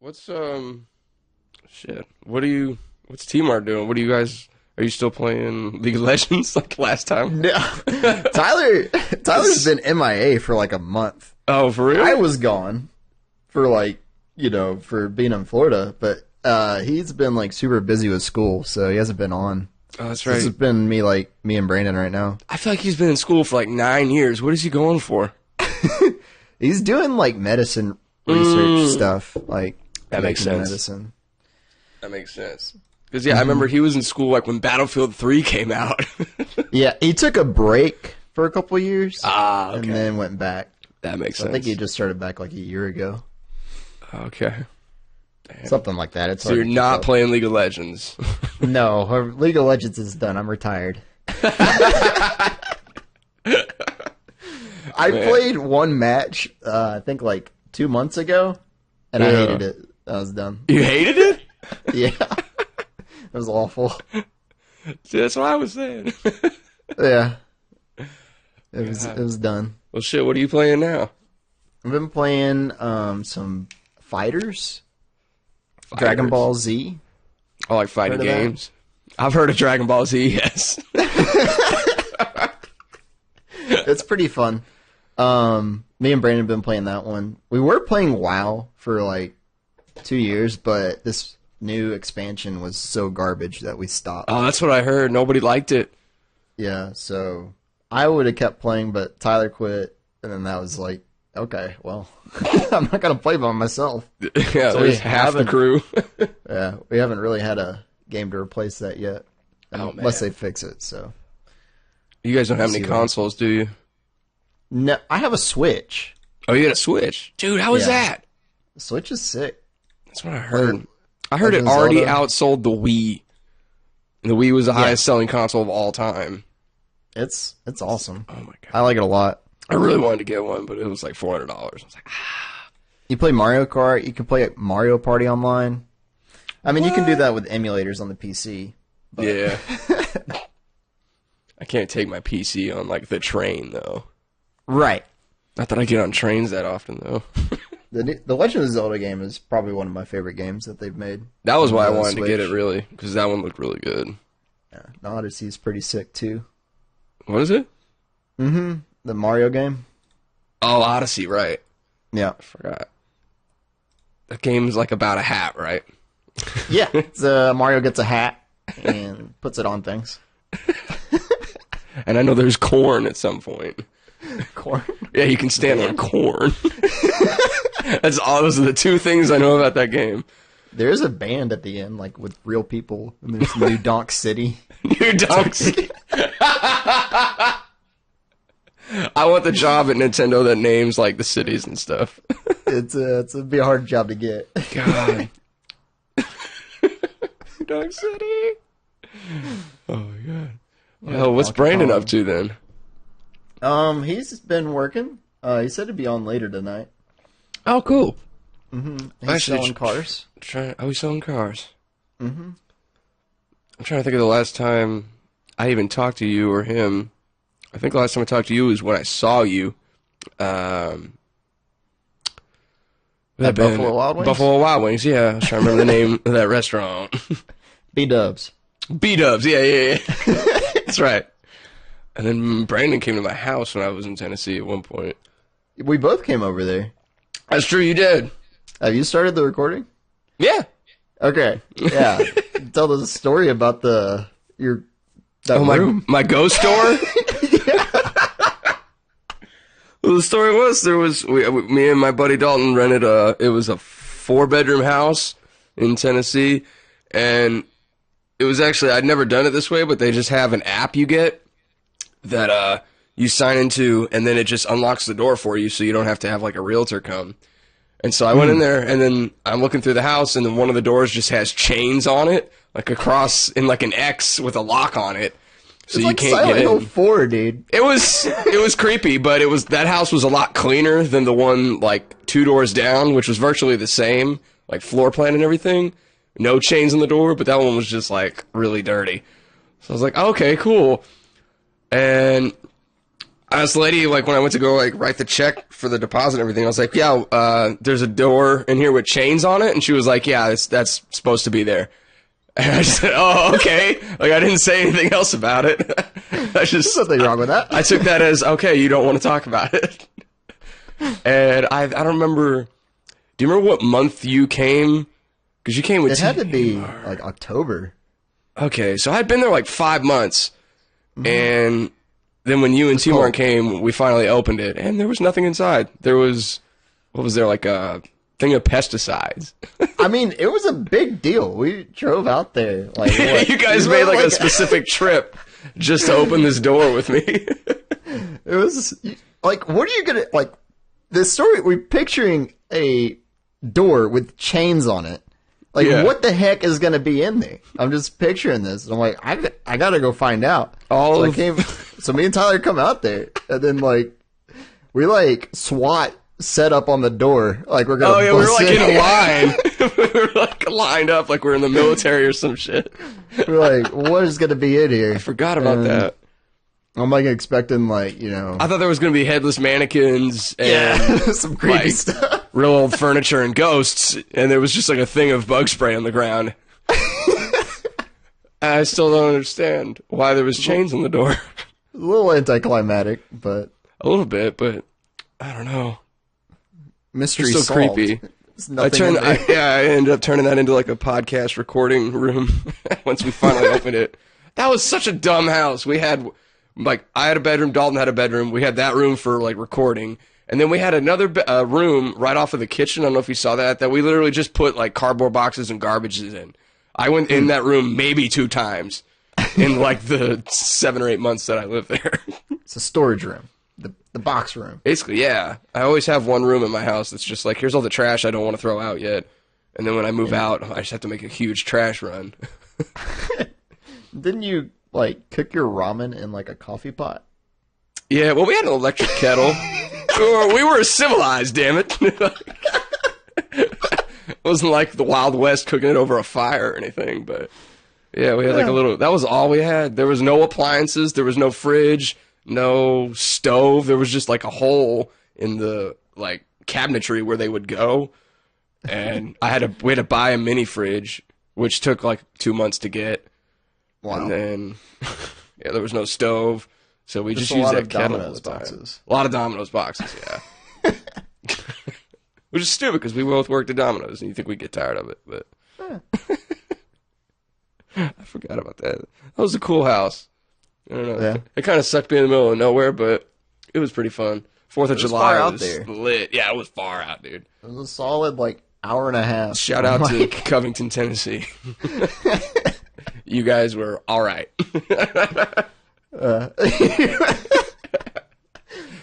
What's shit? What's T-Mart doing? What do you guys? Are you still playing League of Legends like last time? No. Tyler's been MIA for like a month. Oh, for real? I was gone for for being in Florida, but he's been like super busy with school, so he hasn't been on. Oh, that's right. This has been me and Brandon right now. I feel like he's been in school for like 9 years. What is he going for? He's doing like medicine research stuff, like that makes sense. Medicine. That makes sense. Because I remember he was in school like when Battlefield 3 came out. Yeah, he took a break for a couple years. Okay. And then went back. That makes sense. I think he just started back like a year ago. Okay. Damn. Something like that. It's so you're not playing League of Legends. No, League of Legends is done. I'm retired. I played one match, I think like 2 months ago, and I hated it. I was done. You hated it? Yeah. It was awful. See, that's what I was saying. Yeah. It was done. Well, shit, what are you playing now? I've been playing some fighters. Dragon Ball Z. I like fighting games. I've heard of Dragon Ball Z, yes. It's pretty fun. Me and Brandon have been playing that one. We were playing WoW for like 2 years, but this new expansion was so garbage that we stopped. Oh, that's what I heard. Nobody liked it. Yeah, so I would have kept playing, but Tyler quit, and then that was like, okay, well, I'm not going to play by myself. Yeah, so there's half the crew. Yeah, we haven't really had a game to replace that yet, unless they fix it, so. You guys don't have any consoles, do you? No, I have a Switch. Oh, you got a Switch? Dude, how is that? The Switch is sick. That's what I heard. I heard it already outsold the Wii. And the Wii was the highest selling console of all time. It's awesome. Oh my god. I like it a lot. I really wanted to get one, but it was like $400. I was like, ah. You play Mario Kart, you can play Mario Party online. I mean, you can do that with emulators on the PC. But... Yeah. I can't take my PC on like the train though. Right. Not that I get on trains that often though. The Legend of Zelda game is probably one of my favorite games that they've made. That was why I wanted to get it, really, because that one looked really good. Yeah, the Odyssey's pretty sick too. What is it? The Mario game. Oh, Odyssey, right. Yeah. I forgot. That game's like about a hat, right? Yeah. It's, Mario gets a hat and puts it on things. And I know there's corn at some point. Corn? Yeah, you can stand on corn. That's all. Those are the two things I know about that game. There is a band at the end, like with real people, and there's New Donk City. New Donk City. I want the job at Nintendo that names like the cities and stuff. It'd be a hard job to get. God. Donk City. Oh my god. Well, what's Brandon up to then? He's been working. He said to be on later tonight. Oh, cool. He's selling cars. He's selling cars. I'm trying to think of the last time I even talked to you or him. I think the last time I talked to you was when I saw you. At Buffalo Wild Wings? Buffalo Wild Wings, yeah. I was trying to remember the name of that restaurant. B-Dubs. B-Dubs, yeah. That's right. And then Brandon came to my house when I was in Tennessee at one point. We both came over there. That's true, you did. Have you started the recording? Yeah. Okay. Yeah. Tell the story about room. My ghost store? Well, the story was me and my buddy Dalton rented it was a 4-bedroom house in Tennessee, and it was actually, I'd never done it this way, but they just have an app you get that you sign into, and then it just unlocks the door for you, so you don't have to have like a realtor come. And so I went in there, and then I'm looking through the house, and then one of the doors just has chains on it, like across in like an X with a lock on it. So you can't get in. Silent Hill 4, dude. It was creepy, but that house was a lot cleaner than the one like 2 doors down, which was virtually the same, like floor plan and everything. No chains on the door, but that one was just like really dirty. So I was like, okay, cool. And I asked the lady, like, when I went to go, like, write the check for the deposit and everything, I was like, yeah, there's a door in here with chains on it. And she was like, yeah, that's supposed to be there. And I just said, oh, okay. Like, I didn't say anything else about it. There's nothing wrong with that. I took that as, okay, you don't want to talk about it. And I don't remember, do you remember what month you came? Because you came with It had to be, like, October. Okay, so I'd been there like 5 months. And then when you and T-Mart came, we finally opened it, and there was nothing inside. There was, what was there, like a thing of pesticides. I mean, it was a big deal. We drove out there. Like, what? You guys made like a specific trip just to open this door with me. It was, like, what are you gonna, like, the story, we're picturing a door with chains on it. Like, what the heck is gonna be in there? I'm just picturing this. And I'm like, I gotta go find out. So me and Tyler come out there, and then, like, we, like, SWAT set up on the door. Like, we're gonna we were, like, in a line. We were, like, lined up like we're in the military or some shit. We're like, what is gonna be in here? I forgot about that. I'm, like, expecting, like, you know... I thought there was gonna be headless mannequins and... some creepy like, stuff. Real old furniture and ghosts, and there was just, like, a thing of bug spray on the ground. I still don't understand why there was chains on the door. A little anticlimactic, but... A little bit, but I don't know. Mystery It's still solved. creepy. I I ended up turning that into like a podcast recording room once we finally opened it. That was such a dumb house. We had, like, I had a bedroom, Dalton had a bedroom. We had that room for, like, recording. And then we had another room right off of the kitchen. I don't know if you saw that we literally just put, like, cardboard boxes and garbages in. I went in that room maybe 2 times in, like, the 7 or 8 months that I lived there. It's a storage room. The box room. Basically, yeah. I always have one room in my house that's just like, here's all the trash I don't want to throw out yet. And then when I move out, I just have to make a huge trash run. Didn't you, like, cook your ramen in, like, a coffee pot? Yeah, well, we had an electric kettle. We were civilized, damn it. It wasn't like the Wild West cooking it over a fire or anything, but yeah, we had like a little, that was all we had. There was no appliances, there was no fridge, no stove. There was just like a hole in the, like, cabinetry where they would go. And we had to buy a mini fridge, which took like 2 months to get. Wow. And then, yeah, there was no stove. So we just a used lot that of kettle all Domino's the time. boxes. A lot of Domino's boxes, yeah. Which is stupid because we both worked at Domino's and you think we'd get tired of it, but I forgot about that. That was a cool house. I don't know. Yeah. It kind of sucked me in the middle of nowhere, but it was pretty fun. 4th of July far out was there. lit. Yeah, it was far out, dude. It was a solid, like, hour and a half. Shout out to Covington, Tennessee. You guys were all right. You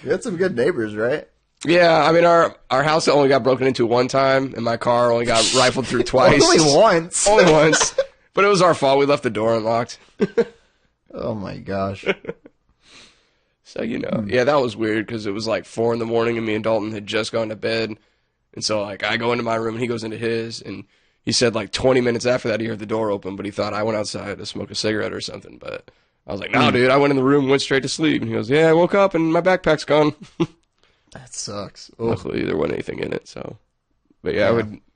had some good neighbors, right? Yeah, I mean, our house only got broken into one time, and my car only got rifled through twice. Only once. Only once. But it was our fault. We left the door unlocked. Oh, my gosh. So, you know, yeah, that was weird because it was like 4 in the morning and me and Dalton had just gone to bed. And so, like, I go into my room and he goes into his. And he said, like, 20 minutes after that, he heard the door open, but he thought I went outside to smoke a cigarette or something. But I was like, no, dude, I went in the room and went straight to sleep. And he goes, yeah, I woke up and my backpack's gone. That sucks. Luckily, there wasn't anything in it, so. But yeah,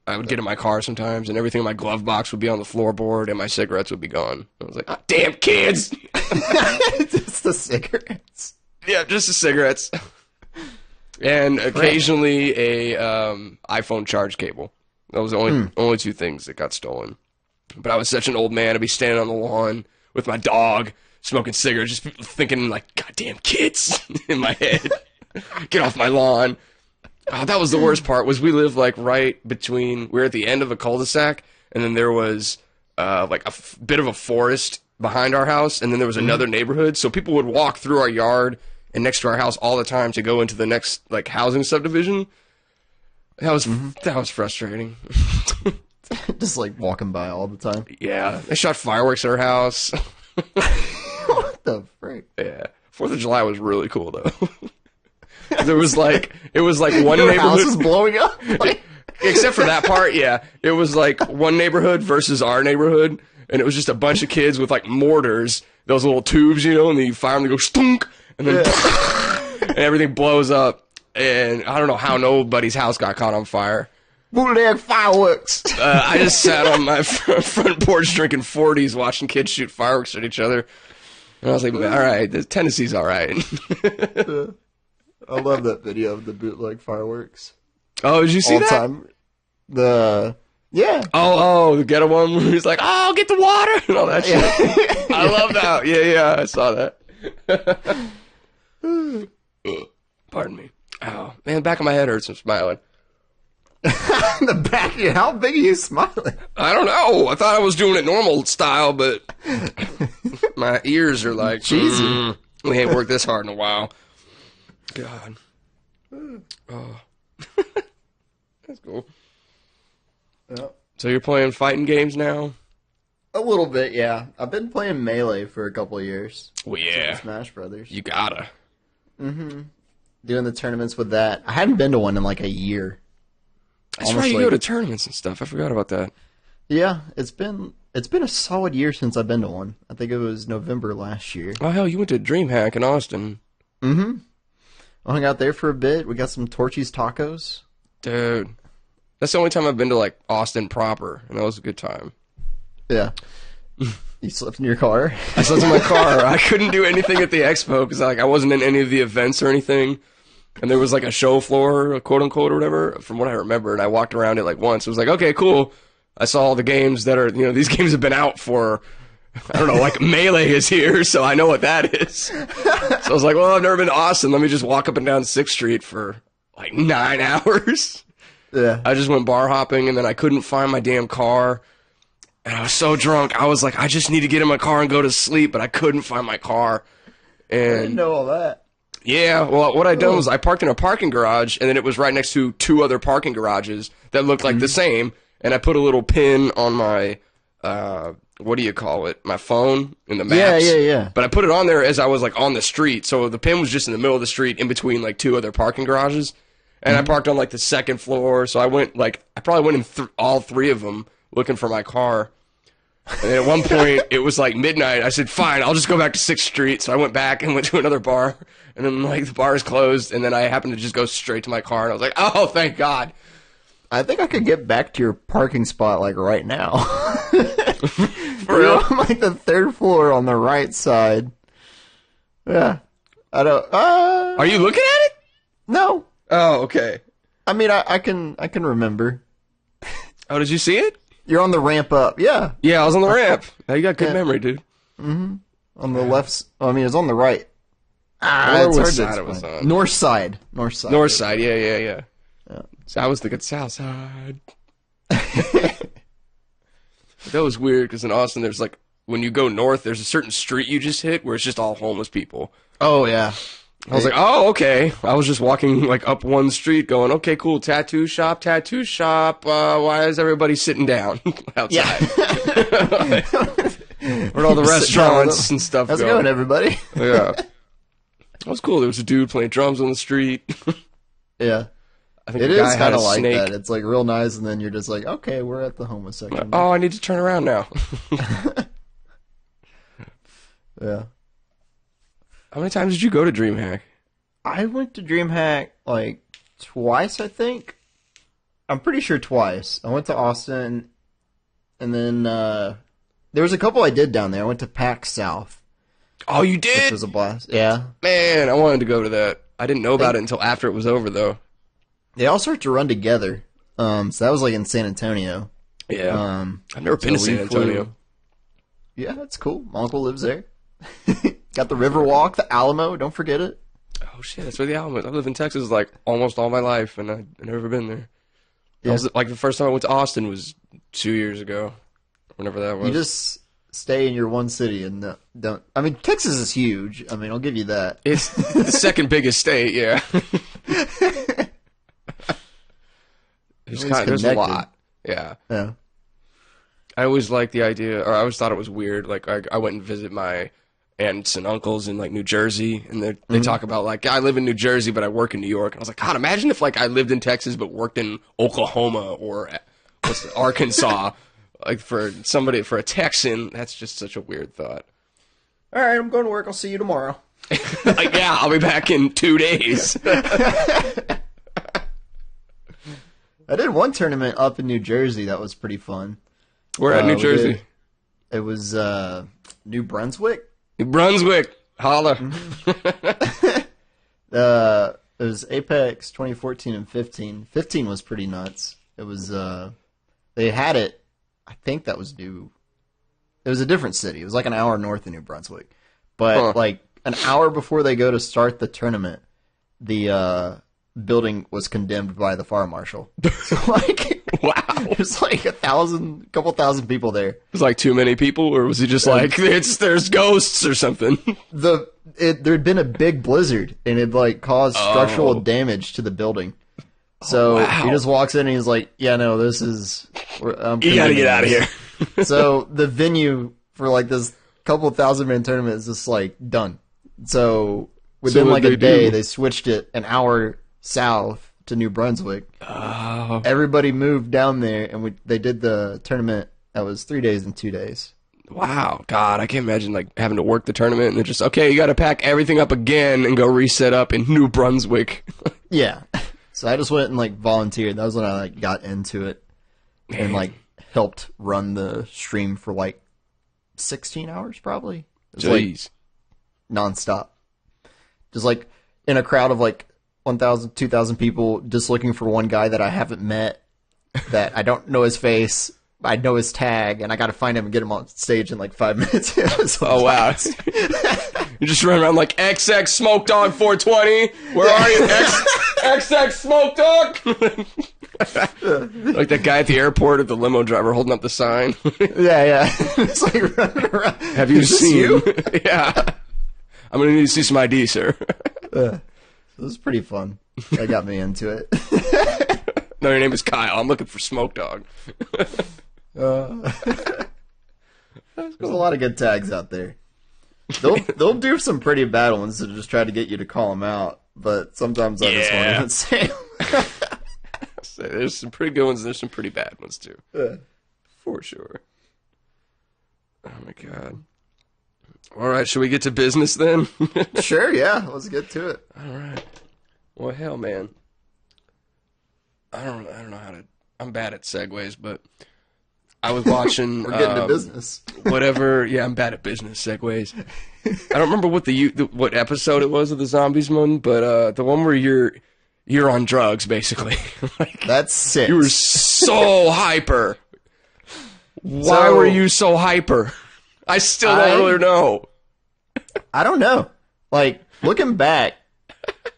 I would get in my car sometimes, and everything in my glove box would be on the floorboard, and my cigarettes would be gone. I was like, oh, damn kids! Just the cigarettes. Yeah, just the cigarettes. And occasionally a iPhone charge cable. That was the only 2 things that got stolen. But I was such an old man, I'd be standing on the lawn with my dog, smoking cigarettes, just thinking like, goddamn kids in my head. Get off my lawn. Oh, that was the worst part, was we lived like right between, we were at the end of a cul-de-sac, and then there was like a bit of a forest behind our house, and then there was another neighborhood, so people would walk through our yard and next to our house all the time to go into the next like housing subdivision. That was frustrating. Just like walking by all the time. Yeah, they shot fireworks at our house. What the frick? Yeah, 4th of July was really cool though. It was like one Your neighborhood house was blowing up. Like... Except for that part, yeah. It was like one neighborhood versus our neighborhood, and it was just a bunch of kids with like mortars, those little tubes, you know, and then you fire them, they go stunk, and then and everything blows up. And I don't know how nobody's house got caught on fire. Bootleg fireworks. I just sat on my front porch drinking 40s, watching kids shoot fireworks at each other. And I was like, all right, Tennessee's all right. I love that video of the bootleg fireworks. Oh, did you see that? Time. Yeah. Oh, the ghetto one where he's like, oh, get the water and all that shit. I love that. Yeah, I saw that. Pardon me. Oh, man, the back of my head hurts from smiling. The back of your, how big are you smiling? I don't know. I thought I was doing it normal style, but my ears are like, cheesy. We ain't worked this hard in a while. God. Oh. That's cool. Yep. So you're playing fighting games now? A little bit, yeah. I've been playing Melee for a couple of years. Well, yeah. Smash Brothers. You gotta. Mm-hmm. Doing the tournaments with that. I hadn't been to one in like a year. That's right, you go to tournaments and stuff. I forgot about that. Yeah, it's been a solid year since I've been to one. I think it was November last year. Oh, hell, you went to DreamHack in Austin. Mm-hmm. I hung out there for a bit. We got some Torchy's tacos. Dude. That's the only time I've been to, like, Austin proper, and that was a good time. Yeah. You slept in your car? I slept in my car. I couldn't do anything at the expo because I wasn't in any of the events or anything. And there was like a show floor, quote unquote, or whatever, from what I remember. And I walked around it like once. It was like, okay, cool. I saw all the games that are, these games have been out for, I don't know, like Melee is here, so I know what that is. So I was like, well, I've never been to Austin. Let me just walk up and down 6th Street for like 9 hours. Yeah. I just went bar hopping, and then I couldn't find my damn car. And I was so drunk. I was like, I just need to get in my car and go to sleep, but I couldn't find my car. And I didn't know all that. Yeah, well, what I done was I parked in a parking garage, and then it was right next to 2 other parking garages that looked like the same, and I put a little pin on my, what do you call it, my phone in the maps. Yeah. But I put it on there as I was, like, on the street, so the pin was just in the middle of the street in between, like, 2 other parking garages, and I parked on, like, the 2nd floor, so I went, like, I probably went in all 3 of them looking for my car. And then at one point, it was like midnight. I said, fine, I'll just go back to 6th Street. So I went back and went to another bar. And then, like, the bar is closed. And then I happened to just go straight to my car. And I was like, oh, thank God. I think I could get back to your parking spot, like, right now. For real? On, like, the 3rd floor on the right side. Yeah. I don't... Are you looking at it? No. Oh, okay. I mean, I can remember. Oh, did you see it? You're on the ramp up. Yeah. Yeah, I was on the ramp. Now you got good memory, dude. Mm-hmm. On the left... I mean, it's on the right. It's hard side to it was explain. on. North side. North side. North side, yeah. So I was thinking south side. That was weird, because in Austin, there's like, when you go north, there's a certain street you just hit where it's just all homeless people. Oh, yeah. I was like, oh, okay. I was just walking, like, up one street going, okay, cool, tattoo shop. Why is everybody sitting down outside? Where'd all the restaurants and stuff How's go? it going, everybody? Yeah. That was cool. There was a dude playing drums on the street. Yeah. I think It the is guy had kind a of like snake. that. It's like real nice, and then you're just like, okay, we're at the homeless section. Oh, I need to turn around now. Yeah. How many times did you go to DreamHack? I went to DreamHack like twice, I think. I'm pretty sure twice. I went to Austin, and then there was a couple I did down there. I went to PAX South. Oh, you Which did? was a blast. Yeah. Man, I wanted to go to that. I didn't know about it until after it was over, though. They all start to run together. So that was like in San Antonio. Yeah. I've never been to San Antonio. Yeah, that's cool. My uncle lives there. Got the Riverwalk, the Alamo. Don't forget it. Oh, shit, that's where the album is. I lived in Texas, like, almost all my life, and I've never been there. Yeah. I was, like, the first time I went to Austin was 2 years ago. Whenever that was. You just stay in your one city and don't... I mean, Texas is huge. I mean, I'll give you that. It's the second biggest state, yeah. There's a lot. Yeah. Yeah. I always liked the idea, or I always thought it was weird. Like, I went and visit my aunts and uncles in, like, New Jersey, and they talk about, like, I live in New Jersey, but I work in New York. And I was like, God, imagine if, like, I lived in Texas but worked in Oklahoma or Arkansas. Like, for a Texan, that's just such a weird thought. All right, I'm going to work. I'll see you tomorrow. Like, yeah, I'll be back in 2 days. I did one tournament up in New Jersey that was pretty fun. We're at New Jersey. It was New Brunswick. New Brunswick. Holla. It was Apex 2014 and 15. 15 was pretty nuts. It was they had it. I think that was new. It was a different city. It was like an hour north of New Brunswick, but like an hour before they go to start the tournament, the building was condemned by the fire marshal. So like, Wow. there's like couple thousand people there. It was like too many people, or was he just like, there's ghosts or something? There'd been a big blizzard, and it like caused structural damage to the building. So he just walks in and he's like, "Yeah, no, this is. You gotta get out of here." So the venue for like this couple thousand-man tournament is just like done. So within like a day, they switched it an hour south to New Brunswick. Oh. Everybody moved down there, and they did the tournament. That was 3 days and 2 days. Wow, God, I can't imagine like having to work the tournament and they're just, okay, you got to pack everything up again and go reset up in New Brunswick. Yeah. So I just went and like volunteered. That was when I like got into it and like helped run the stream for like 16 hours probably. It was Jeez. Like nonstop. Just like in a crowd of like 1,000, 2,000 people just looking for one guy that I haven't met, that I don't know his face. I know his tag, and I got to find him and get him on stage in like 5 minutes. Oh, wow. You just run around like, XX Smoke Dog 420. Where are you? XX Smoke Dog. Like that guy at the airport, at the limo driver holding up the sign. Yeah. It's like running around. Have you seen you? Yeah. I'm going to need to see some ID, sir. It was pretty fun. That got me into it. No, your name is Kyle. I'm looking for Smoke Dog. There's a lot of good tags out there. They'll do some pretty bad ones to just try to get you to call them out, but sometimes I just won't even say them. There's some pretty good ones and there's some pretty bad ones too. For sure. Oh my God. All right, should we get to business then? Sure, yeah. Let's get to it. All right. Well, hell, man. I don't know how to. I'm bad at segues, but I was watching. We're getting to business. Whatever. Yeah, I'm bad at business segues. I don't remember what what episode it was of the zombies one, but the one where you're on drugs, basically. Like, that's 6. You were so hyper. Why were you so hyper? I still don't really know. I don't know. Like, looking back,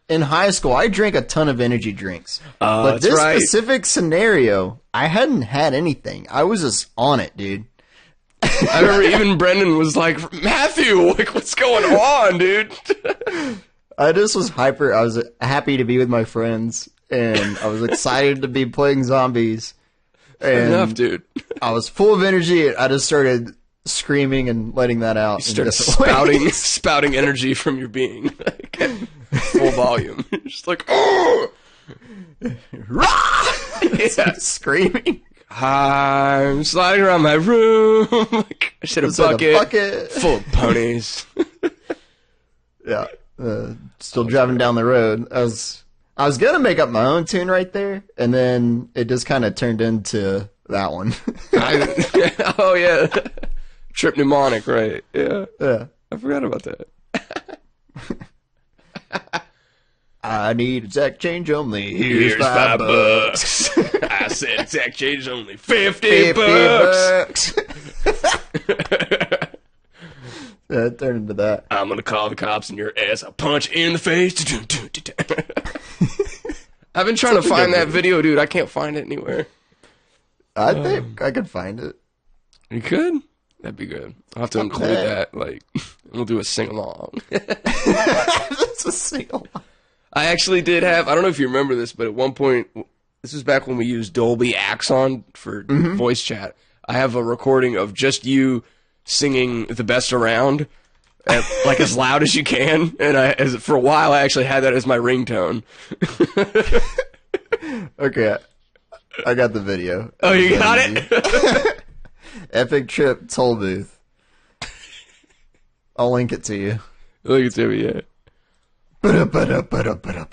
in high school, I drank a ton of energy drinks. But this specific scenario, I hadn't had anything. I was just on it, dude. I remember even Brendan was like, Matthew, like, what's going on, dude? I just was hyper. I was happy to be with my friends, and I was excited to be playing zombies. Fair enough, dude. I was full of energy. I just started screaming and letting that out. You started spouting energy from your being. Like, at full volume. You're just like, oh! Yeah. Screaming. I'm sliding around my room. Like, I should have a bucket full of ponies. Yeah. Still driving down the road. I was gonna make up my own tune right there, and then it just kind of turned into that one. Oh yeah, Trip Mnemonic, right? Yeah, I forgot about that. I need exact change only. Here's $5. I said exact change only. 50 bucks. Yeah, it turned into that. I'm gonna call the cops in your ass. I'll punch in the face. I've been trying to find that video, dude. I can't find it anywhere. I think I could find it. You could? That'd be good. I'll have to include that. Like, we'll do a sing-along. That's a sing-along. I actually did have, I don't know if you remember this, but at one point, this was back when we used Dolby Axon for voice chat. I have a recording of just you singing The Best Around, like as loud as you can. And for a while, I actually had that as my ringtone. Okay. I got the video. Oh, you got it? Epic Trip Toll Booth. I'll link it to you. Look at Timmy, yeah. Ba-da-ba-da-ba-da-ba-da.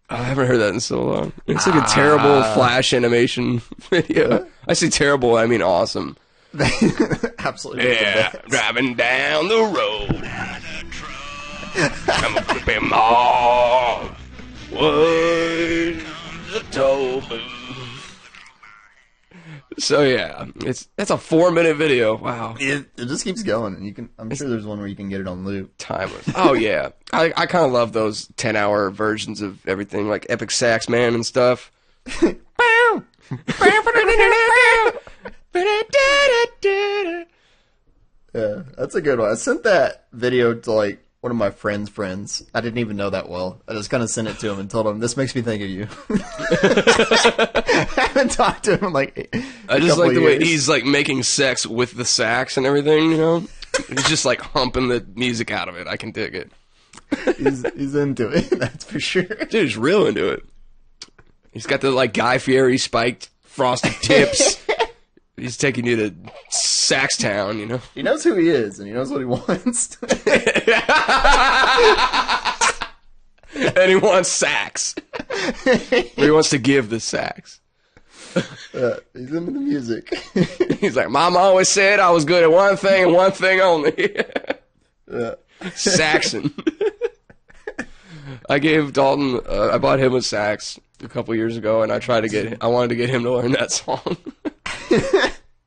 I haven't heard that in so long. It's like a terrible Flash animation video. I say terrible, I mean awesome. Absolutely. Yeah, driving down the road. I'm a flipping mall. What's the toll booth? So yeah, that's a 4-minute video. Wow. It just keeps going, and I'm sure there's one where you can get it on loop. Timeless. Oh yeah, I kind of love those 10-hour versions of everything, like Epic Sax Man and stuff. Yeah, that's a good one. I sent that video to like one of my friends. I didn't even know that well. I just kind of sent it to him and told him, "This makes me think of you." I haven't talked to him in like I just like the way he's like making sex with the sax and everything. You know, he's just like humping the music out of it. I can dig it. He's into it. That's for sure. Dude, he's real into it. He's got the like Guy Fieri spiked frosted tips. He's taking you to Saxtown, you know? He knows who he is, and he knows what he wants. And he wants sax. Or he wants to give the sax. He's into the music. He's like, Mom always said I was good at one thing and one thing only. Saxon. I gave Dalton, I bought him a sax a couple years ago, and I wanted to get him to learn that song.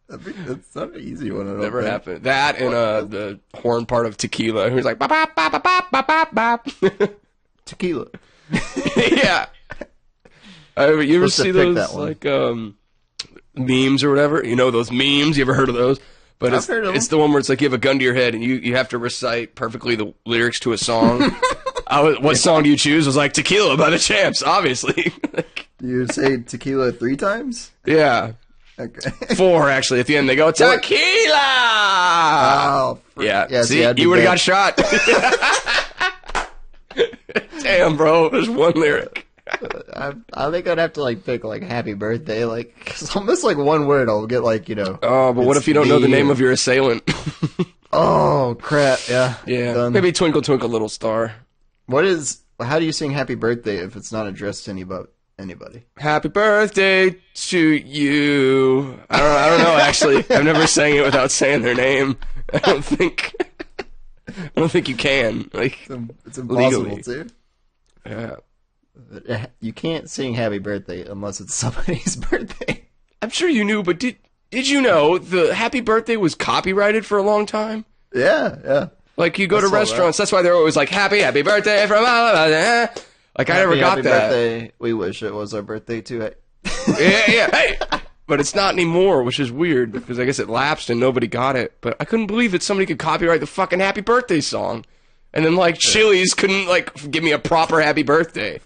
That's not an easy one. Never happened. That and the horn part of Tequila. He was like, bop, bop, bop, bop, bop, bop, bop. Tequila. Yeah. You ever see those like memes or whatever? You know those memes? You ever heard of those? But it's the one where it's like you have a gun to your head and you have to recite perfectly the lyrics to a song. What song do you choose? Was like Tequila by the Champs, obviously. You say tequila 3 times? Yeah. Okay. 4 actually. At the end they go Tequila. Oh, yeah. See, you would have got shot. Damn, bro. There's one lyric. I think I'd have to like pick like Happy Birthday, like cause almost like one word I'll get like Oh, but what if you don't know the name of your assailant? Oh crap! Yeah. Yeah. Maybe Twinkle Twinkle Little Star. How do you sing Happy Birthday if it's not addressed to anybody? Happy birthday to you. I don't know. Actually, I've never sang it without saying their name. I don't think you can. Like it's impossible legally. to. Yeah. You can't sing Happy Birthday unless it's somebody's birthday. I'm sure you knew, but did you know the Happy Birthday was copyrighted for a long time? Yeah. Like you go to restaurants, that's why they're always like Happy Birthday from like I never got Happy that. Birthday. We wish it was our birthday too. Yeah. Hey. But it's not anymore, which is weird because I guess it lapsed and nobody got it. But I couldn't believe that somebody could copyright the fucking Happy Birthday song. And then like Chili's couldn't like give me a proper Happy Birthday.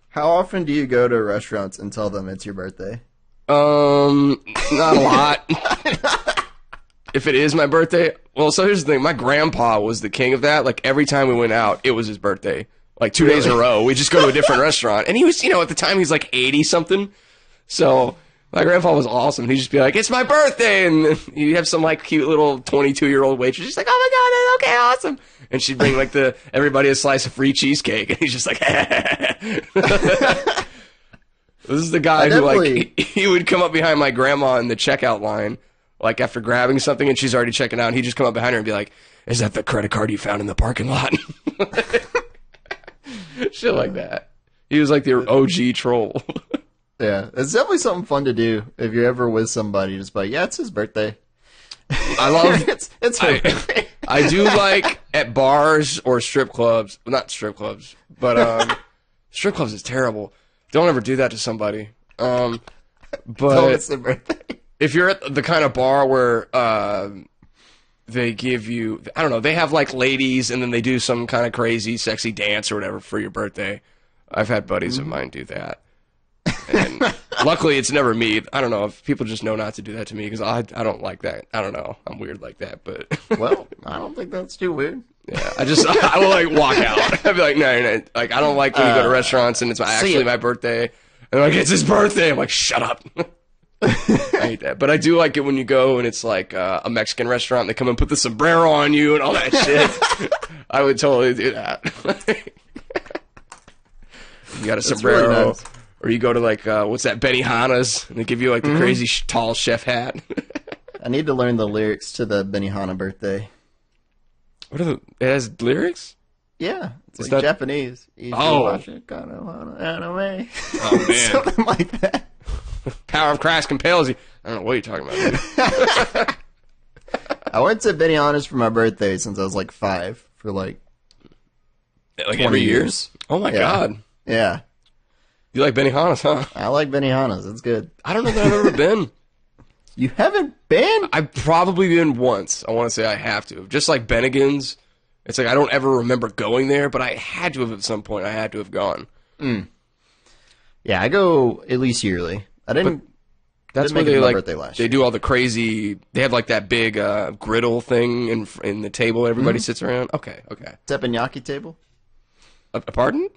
How often do you go to restaurants and tell them it's your birthday? Not a lot. If it is my birthday, well, so here's the thing. My grandpa was the king of that. Like every time we went out, it was his birthday. Like 2 days in a row, we just go to a different restaurant. And he was, at the time he was like 80 something. So my grandpa was awesome. He'd just be like, "It's my birthday," and you have some like cute little 22-year-old waitress. She's like, "Oh my god, okay, awesome." And she'd bring like everybody a slice of free cheesecake, and he's just like, This is the guy who like he would come up behind my grandma in the checkout line, like after grabbing something, and she's already checking out. And he'd just come up behind her and be like, "Is that the credit card you found in the parking lot?" Shit like that. He was like the OG troll. Yeah, it's definitely something fun to do if you're ever with somebody. Just like, yeah, it's his birthday. I love it's her birthday. I do like at bars or strip clubs. Well, not strip clubs, but strip clubs is terrible. Don't ever do that to somebody. But it's their birthday. If you're at the kind of bar where they give you, I don't know, they have like ladies and then they do some kind of crazy, sexy dance or whatever for your birthday. I've had buddies of mine do that. And luckily, it's never me. I don't know if people just know not to do that to me because I don't like that. I don't know. I'm weird like that, but well, I don't think that's too weird. Yeah, I will like walk out. I'd be like, no. Like I don't like when you go to restaurants and it's actually my birthday. And they're like, it's his birthday. I'm like, shut up. I hate that. But I do like it when you go and it's like a Mexican restaurant. They come and put the sombrero on you and all that shit. I would totally do that. You got a That's sombrero, really nice. or you go to like what's that, Benihana's, and they give you like the crazy tall chef hat. I need to learn the lyrics to the Benihana birthday. What are the? It has lyrics. Yeah, it's like not- Japanese. Oh. Anime. Oh man, Something like that. power of Christ compels you. I don't know what you're talking about. Dude. I went to Benihana's for my birthday since I was like 5 for like Like 20 every year. years. Oh my Yeah. god, Yeah, you like Benihana's, huh? I like Benihana's. It's good. I don't know that I've ever been. You haven't been? I've probably been once. I want to say I have to. Just like Bennigan's. It's like I don't ever remember going there, but I had to have at some point. I had to have gone. Yeah, I go at least yearly. I didn't. That's Didn't where make it they to my like birthday last they year. do all the crazy. They have like that big griddle thing in the table. Everybody sits around. Okay. Teppanyaki table. Pardon?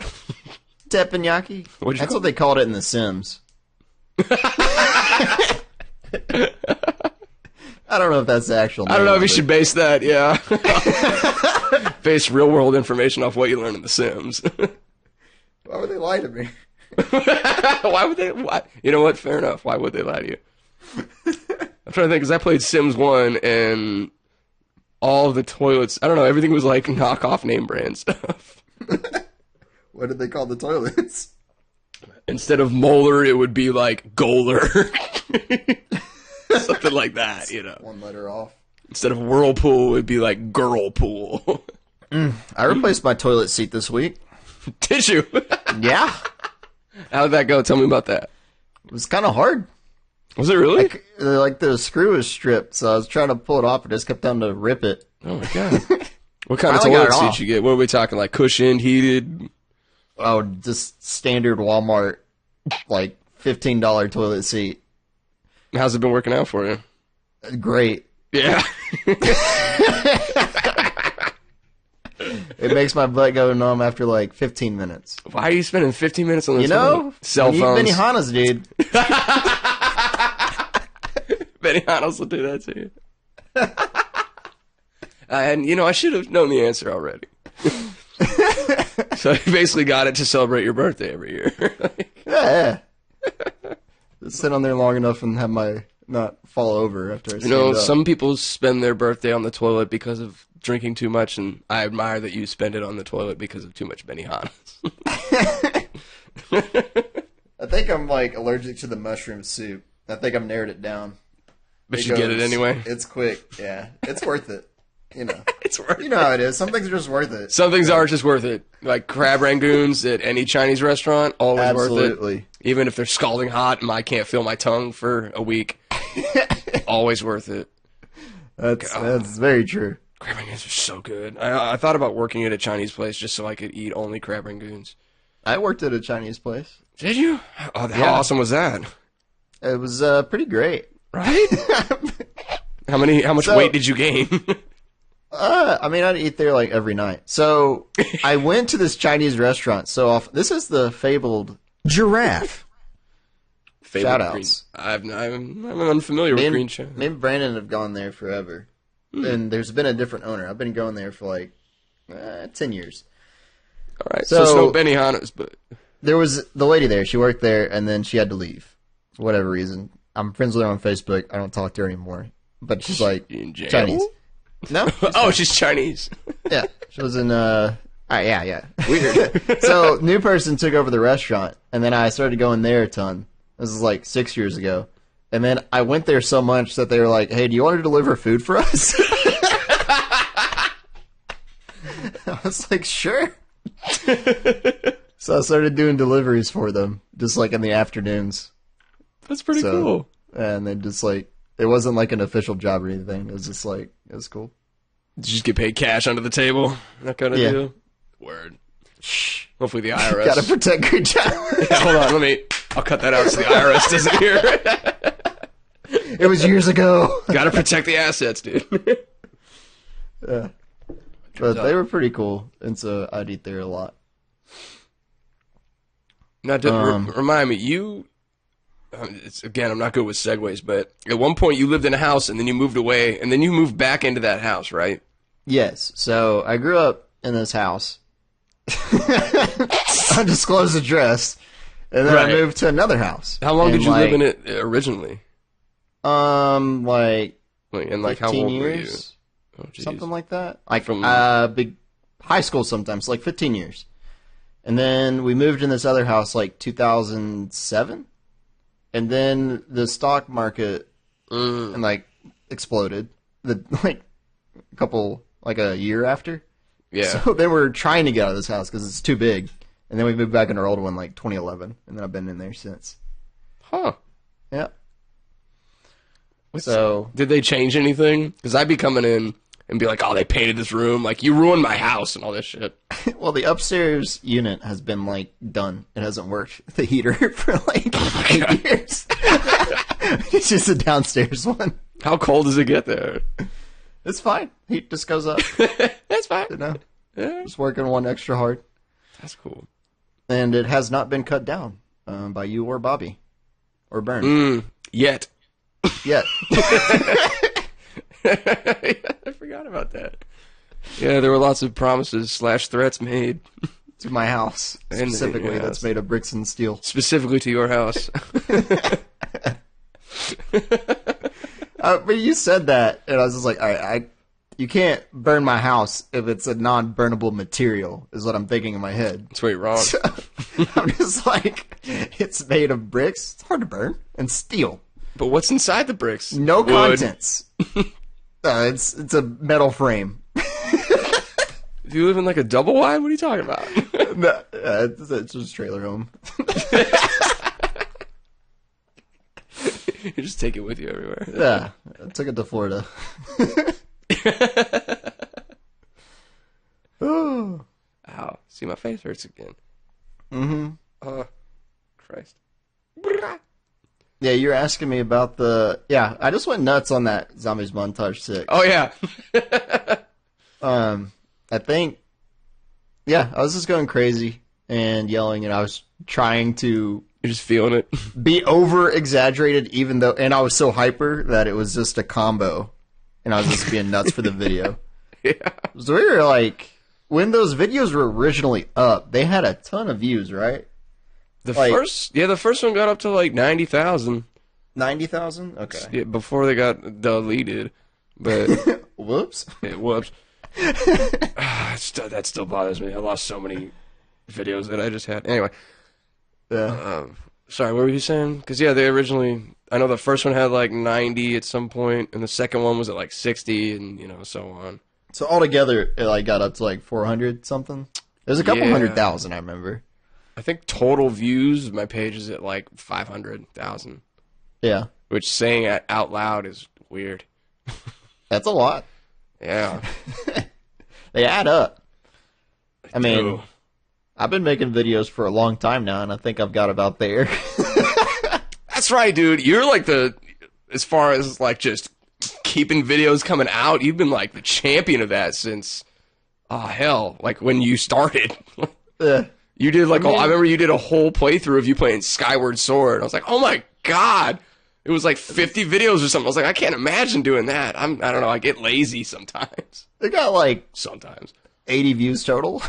Teppanyaki. What'd you That's call what they called it in The Sims. I don't know if that's the actual name. I don't know if you of it. should base that. Yeah. Base real world information off what you learn in The Sims. Why would they lie to me? Why would they? Why? You know what? Fair enough. Why would they lie to you? I'm trying to think because I played Sims 1 and all of the toilets. I don't know. Everything was like knockoff name brand stuff. What did they call the toilets? Instead of molar, it would be like Goler. Something like that, you know. One letter off. Instead of whirlpool, it would be like girl pool. I replaced my toilet seat this week. Did you? Yeah. How'd that go? Tell me about that. It was kind of hard. Was it really? Like the screw was stripped, so I was trying to pull it off. I just kept having to rip it. Oh my god. What kind of Finally got toilet it seat off. you get? What are we talking? Like cushioned, heated? Oh, just standard Walmart, like $15 toilet seat. How's it been working out for you? Great. Yeah. It makes my butt go numb after like 15 minutes. Why are you spending 15 minutes on this? You know, cell you phones. eat Benihana's, dude. Benihana's will do that to you. And, you know, I should have known the answer already. So you basically got it to celebrate your birthday every year. Yeah. Just sit on there long enough and have my not fall over after I You know, stand up. some people spend their birthday on the toilet because of drinking too much, and I admire that you spend it on the toilet because of too much Benihana's. I think I'm like allergic to the mushroom soup. I think I've narrowed it down. But you get it anyway. It's quick. Yeah. It's worth it. You know. It's worth You know how it is. Some things are just worth it. Some things are just worth it. Like crab rangoons at any Chinese restaurant, always worth it. Absolutely. Even if they're scalding hot and I can't feel my tongue for a week, always worth it. That's very true. Crab rangoons are so good. I thought about working at a Chinese place just so I could eat only crab rangoons. I worked at a Chinese place. Did you? Oh, how Yeah. awesome was that? It was pretty great. Right? How much So- weight did you gain? I mean, I'd eat there like every night. So I went to this Chinese restaurant so often. This is the fabled giraffe. Favorite Shout-outs. Green, I'm unfamiliar with Green China. Me and Brandon have gone there forever. And there's been a different owner. I've been going there for like 10 years. All right, so it's no Benihana's, but There was the lady there. She worked there, and then she had to leave for whatever reason. I'm friends with her on Facebook. I don't talk to her anymore. But she's like in jail? Chinese. No? Oh, she's Chinese. Yeah. She was in, yeah. Weird. So, new person took over the restaurant, and then I started going there a ton. This is like 6 years ago. And then I went there so much that they were like, hey, do you want to deliver food for us? I was like, sure. So I started doing deliveries for them, just like in the afternoons. That's pretty So- cool. And they just like, it wasn't like an official job or anything. It was just like, it was cool. Did you just get paid cash under the table? That kind of Yeah. deal? Word. Shh. Hopefully the IRS. Gotta protect your job. Hold on, I'll cut that out so the IRS doesn't hear it. It was years ago. Gotta protect the assets, dude. Yeah. But they were pretty cool, and so I'd eat there a lot. Now, remind me, again, I'm not good with segues, but at one point you lived in a house and then you moved away and then you moved back into that house, right? Yes. So I grew up in this house. Undisclosed address. And then I moved to another house. How long did you live in it originally? Like and like how old were you? Oh, something like that. Like from big high school sometimes, like 15 years. And then we moved in this other house like 2007. And then the stock market and like exploded like a year after. Yeah. So then we're trying to get out of this house because it's too big. And then we moved back in our old one like 2011. And then I've been in there since. Huh. Yeah. Did they change anything? Because I'd be coming in and be like, oh, they painted this room. Like, you ruined my house and all this shit. Well, the upstairs unit has been, like, done. It hasn't worked. The heater for, like, 8 years. It's just a downstairs one. How cold does it get there? It's fine. Heat just goes up. That's fine. You know? Yeah. Just working one extra hard. That's cool. And it has not been cut down by you or Bobby. Or burned. Yet. Yet. I forgot about that. Yeah, there were lots of promises / threats made. To my house. Specifically, that's made of bricks and steel. Specifically to your house. But you said that, and I was just like, all right, you can't burn my house if it's a non-burnable material, is what I'm thinking in my head. That's where you're wrong. So, I'm just like, it's made of bricks. It's hard to burn. And steel. But what's inside the bricks? No contents. It's a metal frame. Do you live in like a double wide? What are you talking about? No, it's just a trailer home. You just take it with you everywhere. Yeah, I took it to Florida. Oh. Ow. See, my face hurts again. Mm-hmm. Oh, Christ. Yeah, you're asking me about the... Yeah, I just went nuts on that Zombies Montage 6. Oh, yeah. I think... Yeah, I was just going crazy and yelling, and I was trying to... You're just feeling it. Be over-exaggerated, even though... And I was so hyper that it was just a combo. And I was just being nuts for the video. Yeah. So we were like... When those videos were originally up, they had a ton of views, right? The first one got up to like 90,000. 90,000? Okay. Yeah, before they got deleted. But whoops. Yeah, whoops. That still bothers me. I lost so many videos that I just had. Anyway. Sorry, what were you saying? Because, yeah, they originally... I know the first one had like 90 at some point, and the second one was at like 60, and, you know, so on. So altogether, it like got up to like 400 something? There's a couple 100,000, I remember. I think total views, my page is at like 500,000. Yeah. Which saying it out loud is weird. That's a lot. Yeah. They add up. I mean, do. I've been making videos for a long time now, and I think I've got about there. That's right, dude. You're like as far as like just keeping videos coming out, you've been like the champion of that since, like when you started. You did like, I remember you did a whole playthrough of you playing Skyward Sword. I was like, oh my God. It was like 50 videos or something. I was like, I can't imagine doing that. I don't know. I get lazy sometimes. It got like sometimes 80 views total.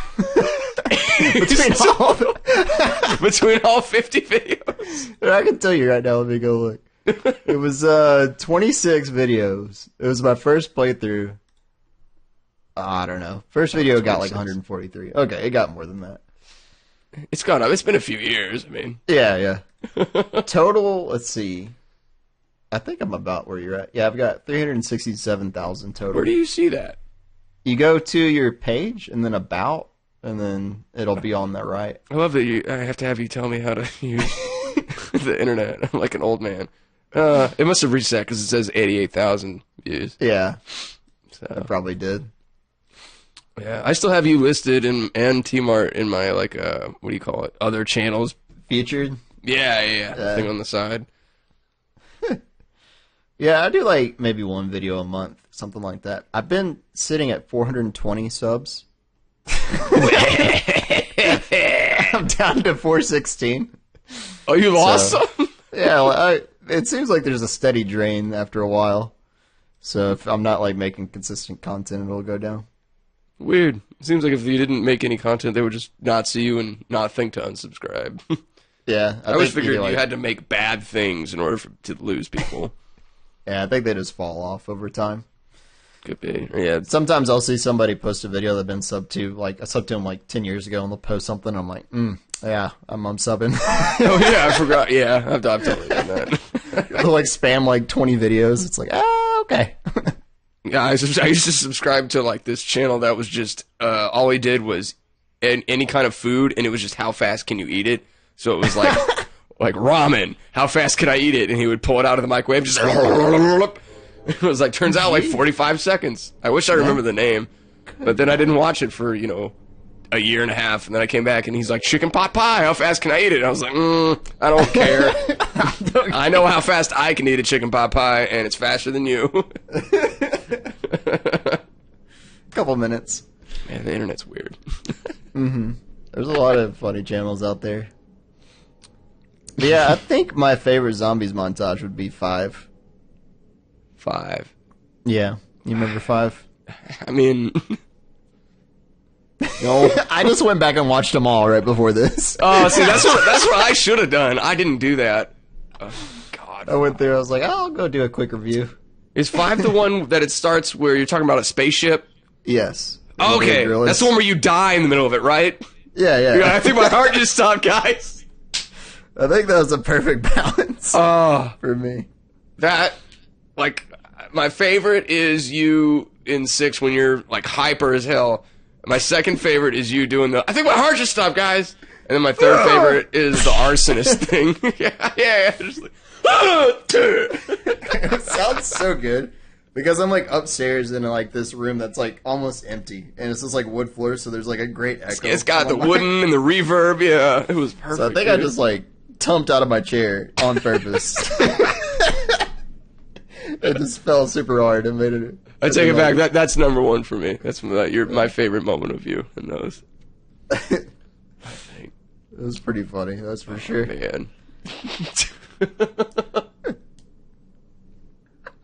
Between all 50 videos. I can tell you right now. Let me go look. It was 26 videos. It was my first playthrough. I don't know. First video got like 143. Okay, it got more than that. It's gone up. It's been a few years. I mean. Yeah. Total, let's see. I think I'm about where you're at. Yeah, I've got 367,000 total. Where do you see that? You go to your page and then about, and then it'll be on that right. I love that I have to have you tell me how to use the internet. I'm like an old man. It must have reset because it says 88,000 views. Yeah, so. I probably did. Yeah, I still have you listed and T-Mart in my like what do you call it? Other channels. Featured. Yeah. Thing on the side. Yeah, I do like maybe one video a month, something like that. I've been sitting at 420 subs. I'm down to 416. Oh, you lost some? Yeah, it seems like there's a steady drain after a while. So if I'm not like making consistent content, it'll go down. Weird. It seems like if you didn't make any content, they would just not see you and not think to unsubscribe. Yeah. I always figured you had to make bad things in order to lose people. Yeah, I think they just fall off over time. Could be. Yeah. Sometimes I'll see somebody post a video they've been subbed to. Like, I subbed to them like 10 years ago, and they'll post something. I'm like, yeah, I'm unsubbing. Oh, yeah, I forgot. Yeah, I've totally done that. They'll like spam like 20 videos. It's like, okay. Yeah, I used to subscribe to like this channel that was just, all he did was any kind of food, and it was just how fast can you eat it. So it was like, like ramen, how fast can I eat it? And he would pull it out of the microwave, just it was like, turns out like 45 seconds. I wish I remember the name, but then I didn't watch it for, a year and a half, and then I came back and he's like, chicken pot pie, how fast can I eat it? And I was like, I don't care. I know how fast I can eat a chicken pot pie, and it's faster than you. Couple minutes. Man, the internet's weird. There's a lot of funny channels out there. But yeah, I think my favorite zombies montage would be 5. 5. Yeah. You remember 5? I mean... No. I just went back and watched them all right before this. Oh, see, that's what I should have done. I didn't do that. Oh, God. I went through, I was like, I'll go do a quick review. Is 5 the one that it starts where you're talking about a spaceship? Yes. Oh, okay, that's the one where you die in the middle of it, right? Yeah. I think my heart just stopped, guys. I think that was a perfect balance for me. That, like, my favorite is you in 6 when you're, like, hyper as hell. My second favorite is you doing I think my heart just stopped, guys. And then my third favorite is the arsonist thing. yeah. Just like, It sounds so good. Because I'm, like, upstairs in, like, this room that's, like, almost empty. And it's just, like, wood floor, so there's, like, a great echo. It's got the wooden and the reverb, yeah. It was perfect. So I think I just, like, tumped out of my chair on purpose. It just fell super hard and made it... I take it back. That's number 1 for me. That's my favorite moment of you in those. I think. It was pretty funny, that's for sure. Man.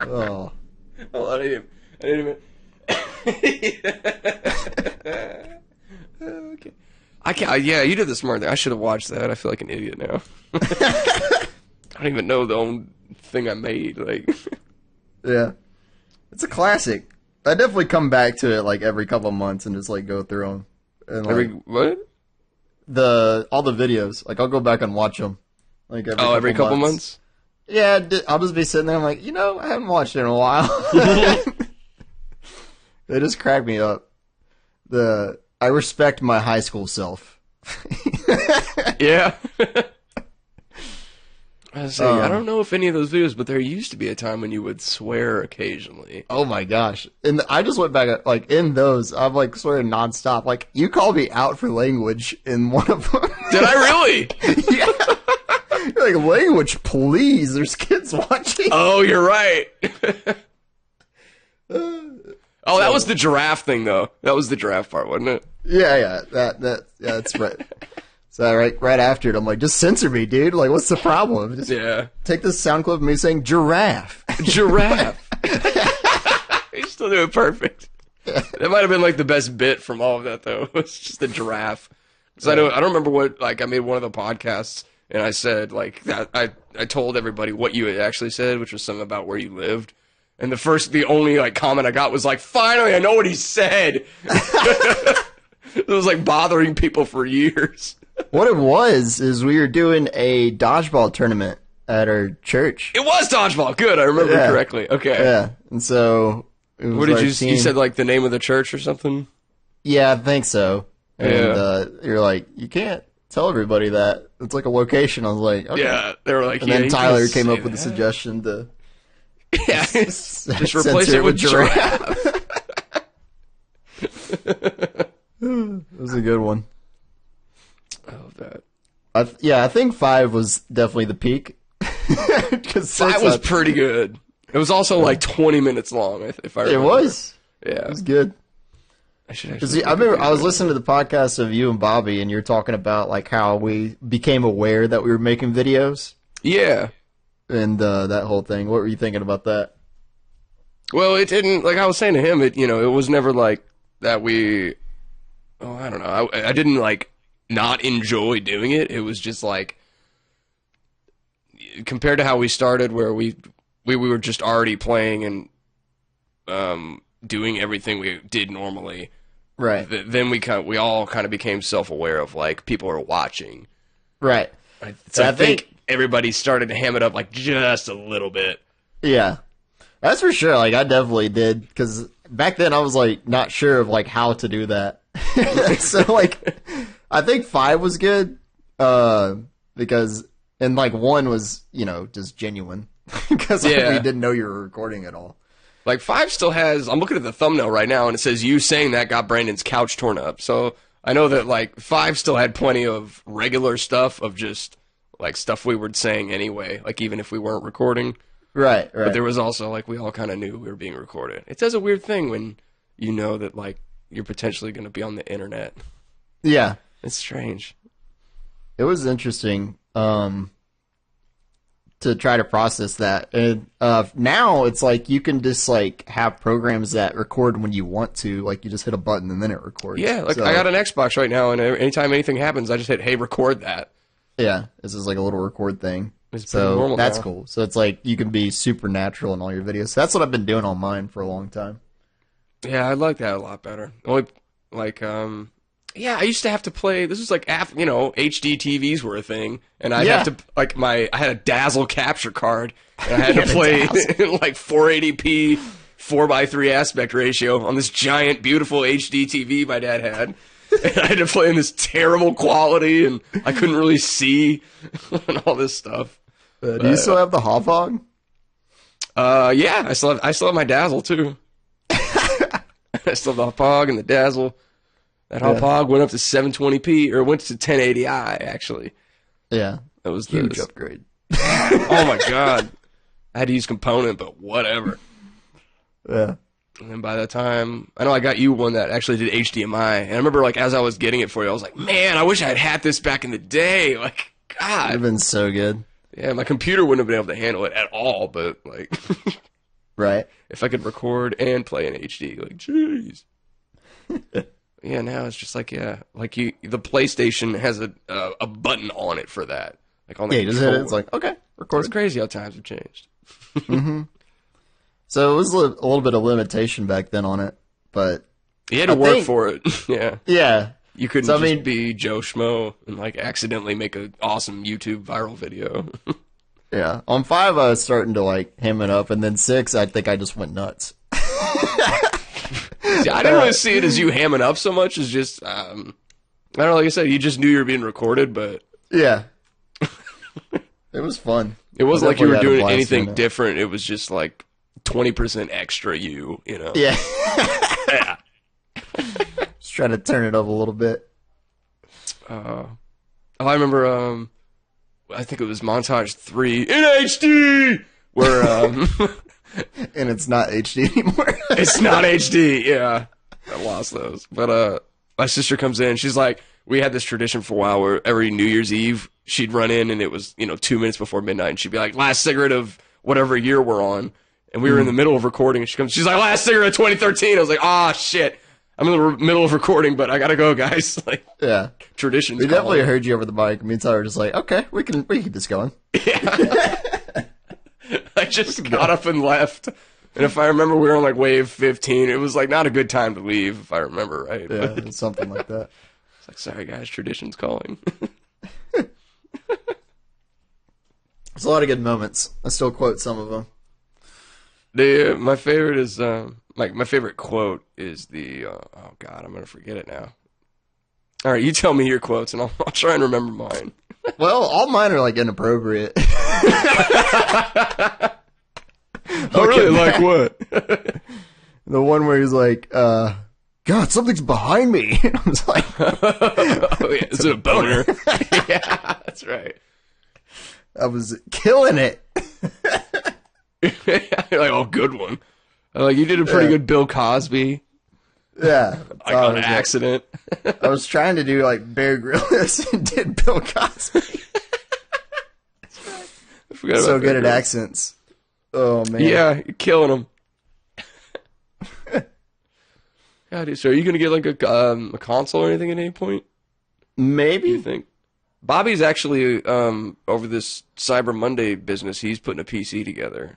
Oh. Hold on, I need a okay. I can't. Yeah, you did the smart thing. I should have watched that. I feel like an idiot now. I don't even know the only thing I made. Like, yeah, it's a classic. I definitely come back to it like every couple of months and just like go through them. And, like, what? All the videos. Like I'll go back and watch them. Like every couple months. Yeah, I'll just be sitting there. I'm like, I haven't watched it in a while. They just crack me up. I respect my high school self. Yeah. I don't know if any of those videos, but there used to be a time when you would swear occasionally. Oh my gosh. And I just went back, like, in those, I'm, like, swearing nonstop. Like, you called me out for language in one of them. Did I really? Yeah. You're like, language, please. There's kids watching. Oh, you're right. Oh, that was the giraffe thing, though. That was the giraffe part, wasn't it? Yeah. That's right. So right after it, I'm like, just censor me, dude. Like, what's the problem? Just take this sound clip of me saying giraffe. Giraffe. You still do it perfect. That might have been like the best bit from all of that, though. It's just the giraffe. Because I don't remember what, like, I made one of the podcasts, and I said, like, that I told everybody what you had actually said, which was something about where you lived. And the only, like, comment I got was like, finally, I know what he said. It was, like, bothering people for years. What it was is we were doing a dodgeball tournament at our church. It was dodgeball. Good, I remember correctly. Okay. Yeah, and so it was what did you said like the name of the church or something? Yeah, I think so. And you're like, you can't tell everybody that. It's like a location. I was like, okay. Yeah, they were like, and then Tyler came up with the suggestion to just replace it with giraffe. It was a good one. I love that. I think 5 was definitely the peak. 5 was pretty good. It was also like 20 minutes long, if I remember. It was. Yeah. It was good. I remember I was listening to the podcast of you and Bobby, and you're talking about like how we became aware that we were making videos. Yeah. And that whole thing. What were you thinking about that? Well, it didn't, like I was saying to him, it was never like that we oh, I don't know. I didn't like not enjoy doing it. It was just like compared to how we started, where we were just already playing and doing everything we did normally. Right. Then we all kind of became self-aware of like people are watching. Right. So I think everybody started to ham it up like just a little bit. Yeah. That's for sure. Like, I definitely did, because back then I was, like, not sure of, like, how to do that. So, like, I think 5 was good, because, and, like, 1 was, you know, just genuine, because we didn't know you were recording at all. Like, 5 still has, I'm looking at the thumbnail right now, and it says, you saying that got Brandon's couch torn up. So, I know that, like, 5 still had plenty of regular stuff of just, like, stuff we were saying anyway, like, even if we weren't recording. Right. But there was also, like, we all kind of knew we were being recorded. It does a weird thing when you know that, like, you're potentially going to be on the internet. Yeah. It's strange. It was interesting to try to process that. And now it's like you can just, like, have programs that record when you want to. Like, you just hit a button and then it records. Yeah, like, I got an Xbox right now, and anytime anything happens, I just hit, hey, record that. Yeah, this is like a little record thing. It's pretty normal that's now. cool. So it's like you can be supernatural in all your videos. So that's what I've been doing on mine for a long time. Yeah, I like that a lot better. Only, like, yeah, I used to have to play. This was like after, you know, HD TVs were a thing, and I'd have to like I had a Dazzle capture card, and I had to play like 480p 4:3 aspect ratio on this giant, beautiful HD TV my dad had. And I had to play in this terrible quality, and I couldn't really see and all this stuff. Do you still have the Hog? Yeah, I still have my Dazzle too. I still have the Hog and the Dazzle. That Hog went up to 720p, or went to 1080i actually. Yeah, that was huge upgrade. Oh my god, I had to use component, but whatever. Yeah. And then by the time, I know I got you one that actually did HDMI, and I remember like as I was getting it for you, I was like, man, I wish I had had this back in the day. Like, God, it'd have been so good. Yeah, my computer wouldn't have been able to handle it at all, but like, right? If I could record and play in HD, like, jeez. Yeah, now it's just like, like the PlayStation has a button on it for that, like on the you just hit it. It's like, okay, record. It's crazy how times have changed. Mm-hmm. So it was a little bit of limitation back then on it, but you had to work for it. Yeah. Yeah. You couldn't be Joe Schmo and like accidentally make an awesome YouTube viral video. Yeah. On 5, I was starting to like ham it up, and then 6, I think I just went nuts. See, I didn't really see it as you hamming up so much as just, I don't know, like I said, you just knew you were being recorded, but. Yeah. It was fun. It wasn't like you were doing anything different. It was just like 20% extra you know? Yeah. Yeah. Just trying to turn it up a little bit. I remember, I think it was Montage 3 in HD, where, and it's not HD anymore. It's not HD, yeah. I lost those. But, my sister comes in, she's like, we had this tradition for a while where every New Year's Eve, she'd run in and it was, 2 minutes before midnight, and she'd be like, last cigarette of whatever year we're on. And we were in the middle of recording, and she's like, last cigarette of 2013. I was like, shit. I'm in the middle of recording, but I gotta go, guys. Like, yeah. Traditions. We definitely heard you over the mic. Me and Tyler were just like, okay, we can keep this going. Yeah. I just got up and left. And if I remember, we were on like wave 15. It was like not a good time to leave, if I remember right. Yeah, something like that. It's like, sorry guys, tradition's calling. There's a lot of good moments. I still quote some of them. My favorite is my favorite quote is the oh god, I'm gonna forget it now. All right, you tell me your quotes and I'll try and remember mine. Well, all mine are like inappropriate. Oh really? Like what? The one where he's like, God, something's behind me. And I was like, oh, yeah. Is it a boner? Yeah, that's right. I was killing it. You're like, oh, good one. Like, you did a pretty good Bill Cosby. Yeah. Like, on an accident. I was trying to do, like, Bear Grylls and did Bill Cosby. So good at accents. Oh, man. Yeah, you're killing them. Yeah, dude. So are you gonna get like a console or anything at any point? Maybe. You think? Bobby's actually over this Cyber Monday business. He's putting a PC together.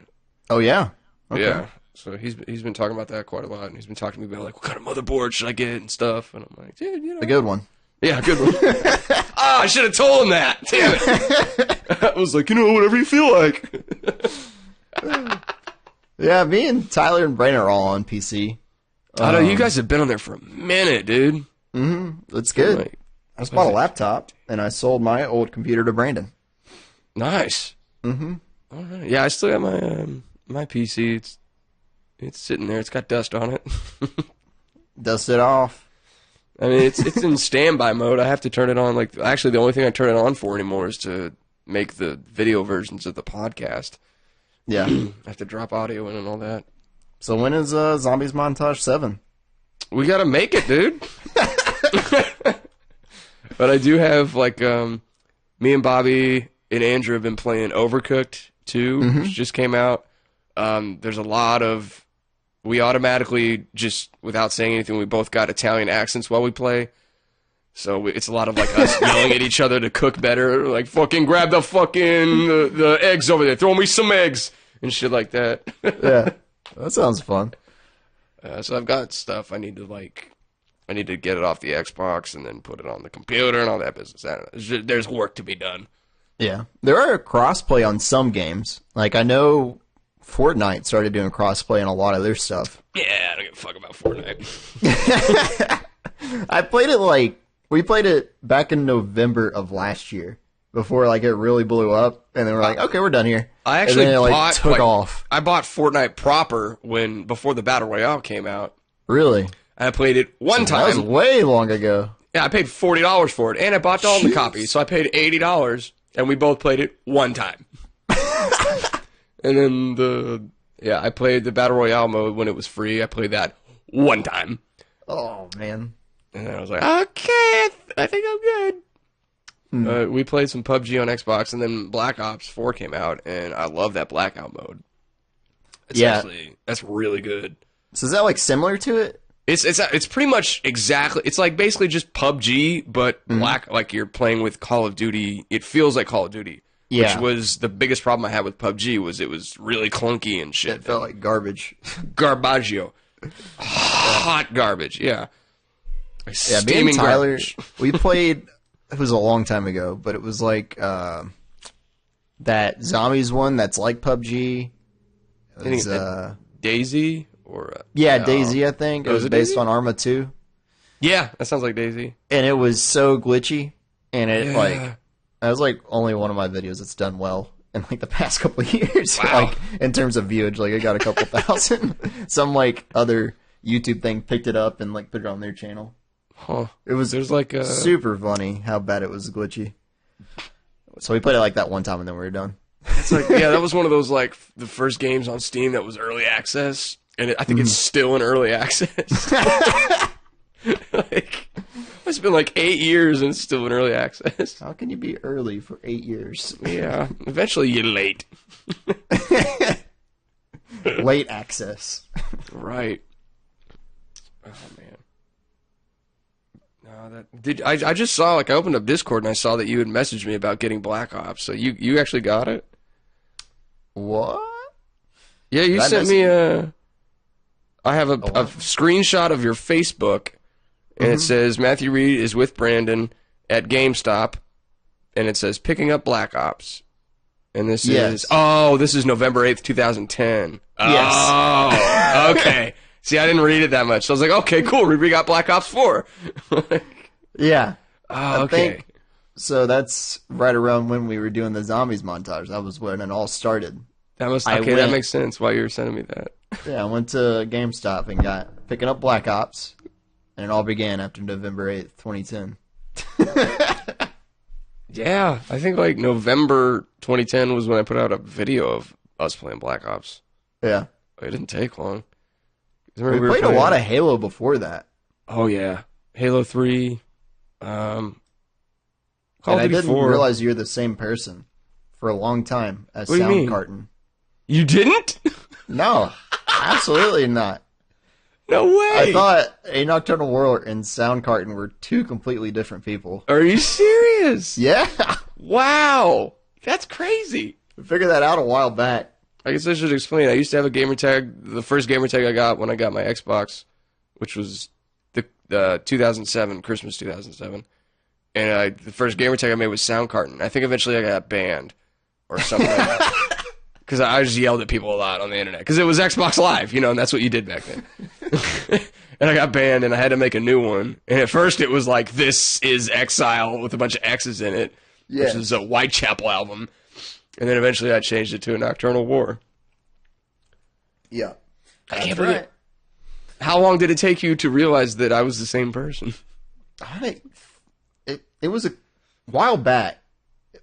Oh yeah. Okay. Yeah. So he's been talking about that quite a lot, and he's been talking to me about like what kind of motherboard should I get and stuff. And I'm like, dude, you know, A good one. yeah, good one. I should have told him that. Damn it. I was like, you know, whatever you feel like. Yeah, me and Tyler and Brandon are all on PC. I know you guys have been on there for a minute, dude. It's good. Like, I just bought a laptop, and I sold my old computer to Brandon. nice. All right. Yeah, I still got my my PC. It's sitting there. It's got dust on it. Dust it off. I mean, it's in standby mode. I have to turn it on. Like, actually, the only thing I turn it on for anymore is to make the video versions of the podcast. Yeah. I have to drop audio in and all that. So when is Zombies Montage 7? We gotta make it, dude. But I do have, like, me and Bobby and Andrew have been playing Overcooked 2, which just came out. There's a lot of... We automatically, just without saying anything, we both got Italian accents while we play. So it's a lot of, like, us yelling at each other to cook better. Like, fucking grab the fucking... the eggs over there. Throw me some eggs. And shit like that. Yeah. That sounds fun. So I've got stuff I need to, like... I need to get it off the Xbox and then put it on the computer and all that business. I don't know. There's work to be done. Yeah. There are crossplay on some games. Like, I know Fortnite started doing crossplay on a lot of their stuff. Yeah, I don't give a fuck about Fortnite. I played it we played it back in November of last year before like it really blew up, and then we're like, okay, we're done here. I actually and then it, took off. I bought Fortnite proper before the Battle Royale came out. Really? I played it one time. That was way long ago. Yeah, I paid $40 for it, and I bought all the copies, so I paid $80, and we both played it one time. And then I played the Battle Royale mode when it was free. I played that one time. Oh, man. And then I was like, okay, I think I'm good. We played some PUBG on Xbox, and then Black Ops 4 came out, and I love that Blackout mode. That's really good. So is that like similar to it? It's pretty much exactly. It's like basically just PUBG, but like you're playing with Call of Duty. It feels like Call of Duty. Yeah. Which was the biggest problem I had with PUBG was it was really clunky and shit. It felt like garbage. Garbaggio. Hot garbage, yeah. Yeah, me and Tyler, we played, it was a long time ago, but it was like that Zombies one that's like PUBG. It was, Daisy? Or Daisy, I think. It was based Daisy? on Arma 2. Yeah, that sounds like Daisy. And it was so glitchy, and that was like only one of my videos that's done well in like the past couple of years. Wow. Like in terms of viewage, like it got a couple thousand. Some like other YouTube thing picked it up and like put it on their channel. Huh. It was super funny how bad it was glitchy. So we played it like that one time and then we were done. It's like that was one of those like the first games on Steam that was early access, and I think it's still in early access. It's been like 8 years and it's still in early access. How can you be early for 8 years? Yeah, eventually you're late. Late access. Right. Oh man. No, I just saw, like, I opened up Discord and I saw that you had messaged me about getting Black Ops. So you actually got it? What? Yeah, you sent me I have a screenshot of your Facebook, and it says Matthew Reed is with Brandon at GameStop, and it says picking up Black Ops. And this is November 8th, 2010. Yes. Oh, okay. See, I didn't read it that much. So I was like, okay, cool. We got Black Ops 4. Yeah. Oh, okay. So that's right around when we were doing the Zombies montage. That was when it all started. That makes sense why you were sending me that. Yeah, I went to GameStop and got picking up Black Ops, and it all began after November 8th, 2010. Yeah, I think like November 2010 was when I put out a video of us playing Black Ops. Yeah. It didn't take long. We played a lot of Halo before that. Oh, yeah. Halo 3. Call and I didn't realize you're the same person for a long time as Sound Carton. You didn't? No, absolutely not. No way. I thought ANocturnalWar and Sound Carton were two completely different people. Are you serious? Yeah. Wow. That's crazy. I figured that out a while back. I guess I should explain. I used to have a gamer tag. The first gamer tag I got when I got my Xbox, which was the 2007, Christmas 2007. And the first gamer tag I made was Sound Carton. I think eventually I got banned or something like that. Because I just yelled at people a lot on the internet. Because it was Xbox Live, and that's what you did back then. And I got banned, and I had to make a new one. And at first it was like, This Is Exile with a bunch of X's in it, which is a Whitechapel album. And then eventually I changed it to a Nocturnal War. Yeah. I can't believe it. How long did it take you to realize that I was the same person? It was a while back,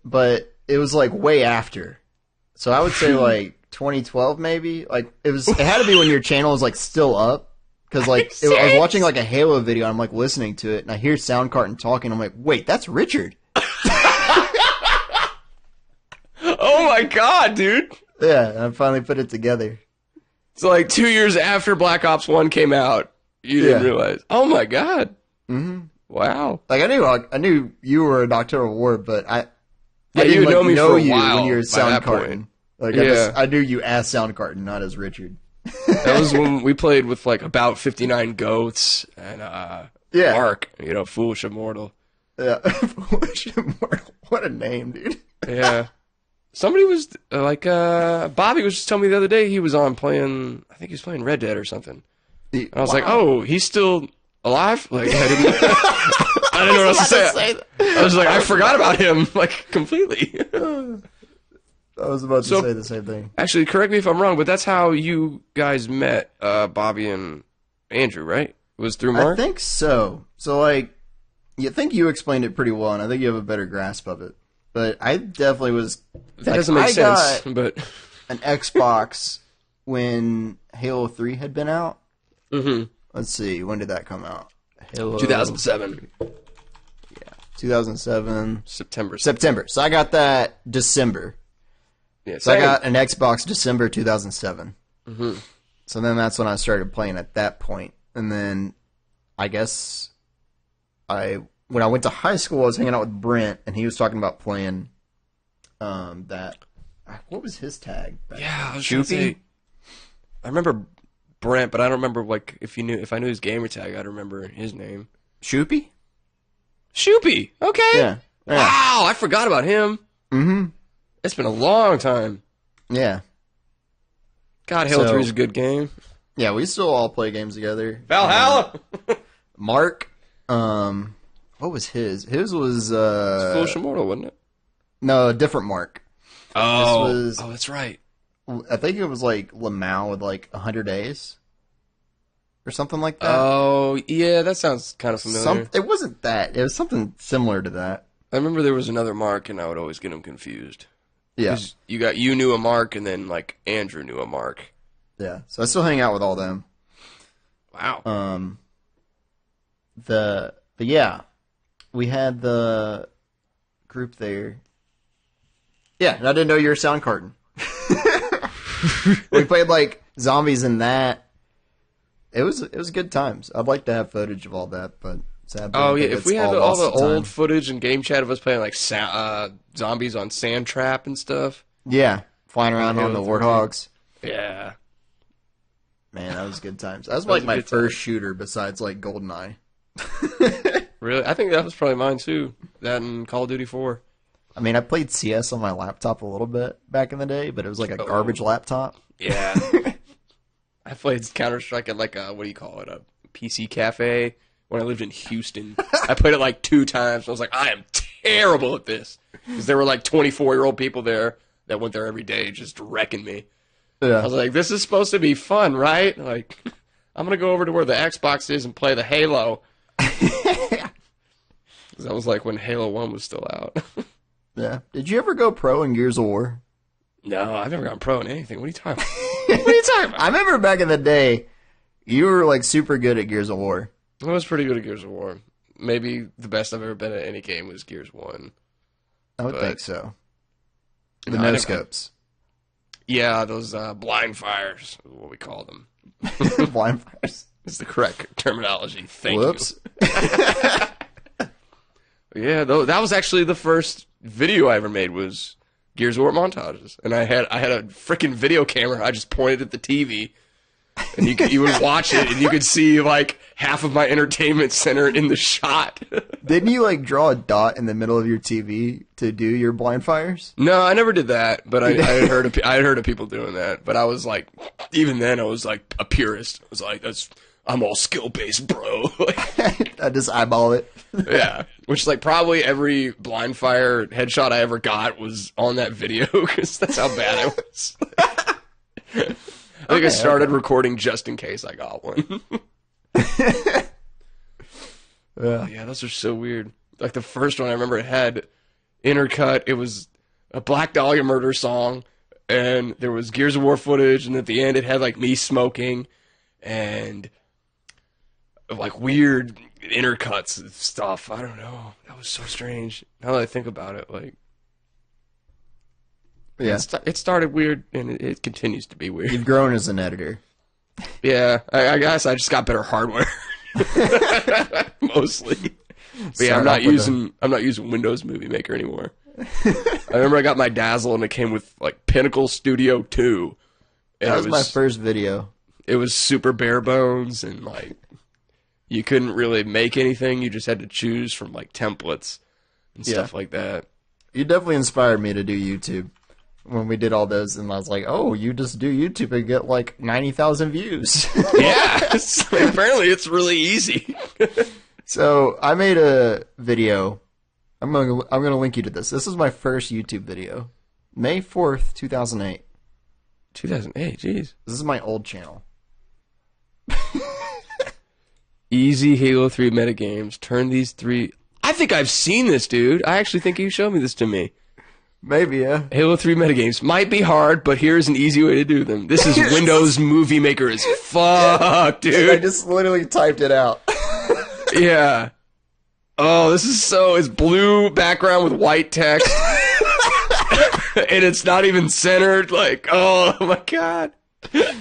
but it was like way after. So I would say like 2012 maybe. Like it had to be when your channel was like still up. Because like I was watching like a Halo video and I'm like listening to it and I hear Sound Carton talking. I'm like, wait, that's Richard. Oh my god, dude. Yeah, and I finally put it together. So like 2 years after Black Ops 1 came out, you didn't realize. Oh my god. Mm-hmm. Wow. Like I knew you were a Nocturnal War, but I you didn't know me for a you while when you were by Sound that Carton. point. Like I knew you as Sound Carton, not as Richard. That was when we played with like about 59 goats and Mark, Foolish Immortal. Yeah, Foolish Immortal. What a name, dude. Yeah. Somebody was Bobby was just telling me the other day he was on playing. I think he was playing Red Dead or something. And I was like, "Oh, he's still alive?" Like I didn't know what else to say. I was like, I forgot about him like completely. I was about to say the same thing. Actually, correct me if I'm wrong, but that's how you guys met, Bobby and Andrew, right? It was through Mark? I think so. So like, you think you explained it pretty well, and I think you have a better grasp of it. But I definitely was. That doesn't make sense. But an Xbox when Halo 3 had been out. Mm-hmm. Let's see, when did that come out? Halo 2007. Yeah, 2007. September. So I got that December. Yeah, so I got an Xbox December 2007. Mm-hmm. So then that's when I started playing at that point. And then I guess when I went to high school, I was hanging out with Brent, and he was talking about playing that. What was his tag? Yeah, I was gonna say, I remember Brent, but I don't remember like if I knew his gamer tag, I'd remember his name. Shoopy? Shoopy. Okay. Yeah. Wow, I forgot about him. Mm-hmm. It's been a long time. Yeah. God, Halo 3 is a good game. Yeah, we still all play games together. Valhalla. Mark. What was his? His was Foolish Immortal, wasn't it? No, a different Mark. Oh, that's right. I think it was like Lamau with like 100 days. Or something like that. Oh, yeah, that sounds kind of familiar. It wasn't that. It was something similar to that. I remember there was another Mark, and I would always get them confused. Yeah. You knew a Mark, and then like Andrew knew a Mark. Yeah. So I still hang out with all them. Wow. But yeah, we had the group there. Yeah, and I didn't know you were Sound Carton. We played like zombies in that. It was good times. I'd like to have footage of all that, but sadly, oh yeah, if we had all the time. old footage and game chat of us playing like zombies on Sand Trap and stuff. Yeah, flying around on the warthogs. Yeah. Man, that was good times. That was like my first shooter besides like GoldenEye. Really? I think that was probably mine too. That and Call of Duty 4. I mean, I played CS on my laptop a little bit back in the day, but it was like a garbage laptop. Yeah. I played Counter-Strike at like a, what do you call it, a PC cafe when I lived in Houston. I played it like 2 times. I was like, I am terrible at this. Because there were like 24-year-old people there that went there every day just wrecking me. Yeah. I was like, this is supposed to be fun, right? Like, I'm going to go over to where the Xbox is and play the Halo. That was like when Halo 1 was still out. Yeah. Did you ever go pro in Gears of War? No, I've never gone pro in anything. What are you talking about? What are you talking about? I remember back in the day, you were like super good at Gears of War. I was pretty good at Gears of War. Maybe the best I've ever been at any game was Gears 1. I would think so. The no-scopes. Yeah, those blind fires, what we call them. Blind fires. is the correct terminology. Thank Whoops. you. Yeah, though that was actually the first video I ever made was Gears of War montages, and I had a freaking video camera. I just pointed at the TV, and you would watch it, and you could see like half of my entertainment center in the shot. Didn't you like draw a dot in the middle of your TV to do your blind fires? No, I never did that, but I had heard of people doing that. But I was like, even then, I was like a purist. I was like, I'm all skill based, bro. I just eyeball it. Yeah, which is like probably every blind fire headshot I ever got was on that video because that's how bad I was. I think I started recording just in case I got one. Yeah, those are so weird. Like the first one I remember it had intercut. It was a Black Dahlia murder song, and there was Gears of War footage, and at the end it had like me smoking and like weird intercuts and stuff. I don't know. That was so strange. Now that I think about it, like, yeah, it started weird, and it continues to be weird. You've grown as an editor. Yeah, I guess I just got better hardware. Mostly. But yeah, I'm not using Windows Movie Maker anymore. I remember I got my Dazzle and it came with like Pinnacle Studio 2. And that was my first video. It was super bare bones and like you couldn't really make anything. You just had to choose from like templates and stuff like that. You definitely inspired me to do YouTube. When we did all those, and I was like, oh, you just do YouTube and get like 90,000 views. Yeah, apparently it's really easy. So I made a video. I'm gonna link you to this. This is my first YouTube video, May 4th, 2008. 2008, jeez. This is my old channel. Easy Halo 3 metagames. Turn these three. I think I've seen this, dude. I actually think you showed me this to me. Maybe, yeah. Halo 3 metagames might be hard, but here's an easy way to do them. This is Windows Movie Maker as fuck, dude. I just literally typed it out. Yeah. Oh, this is it's blue background with white text. And it's not even centered. Like, oh my god. This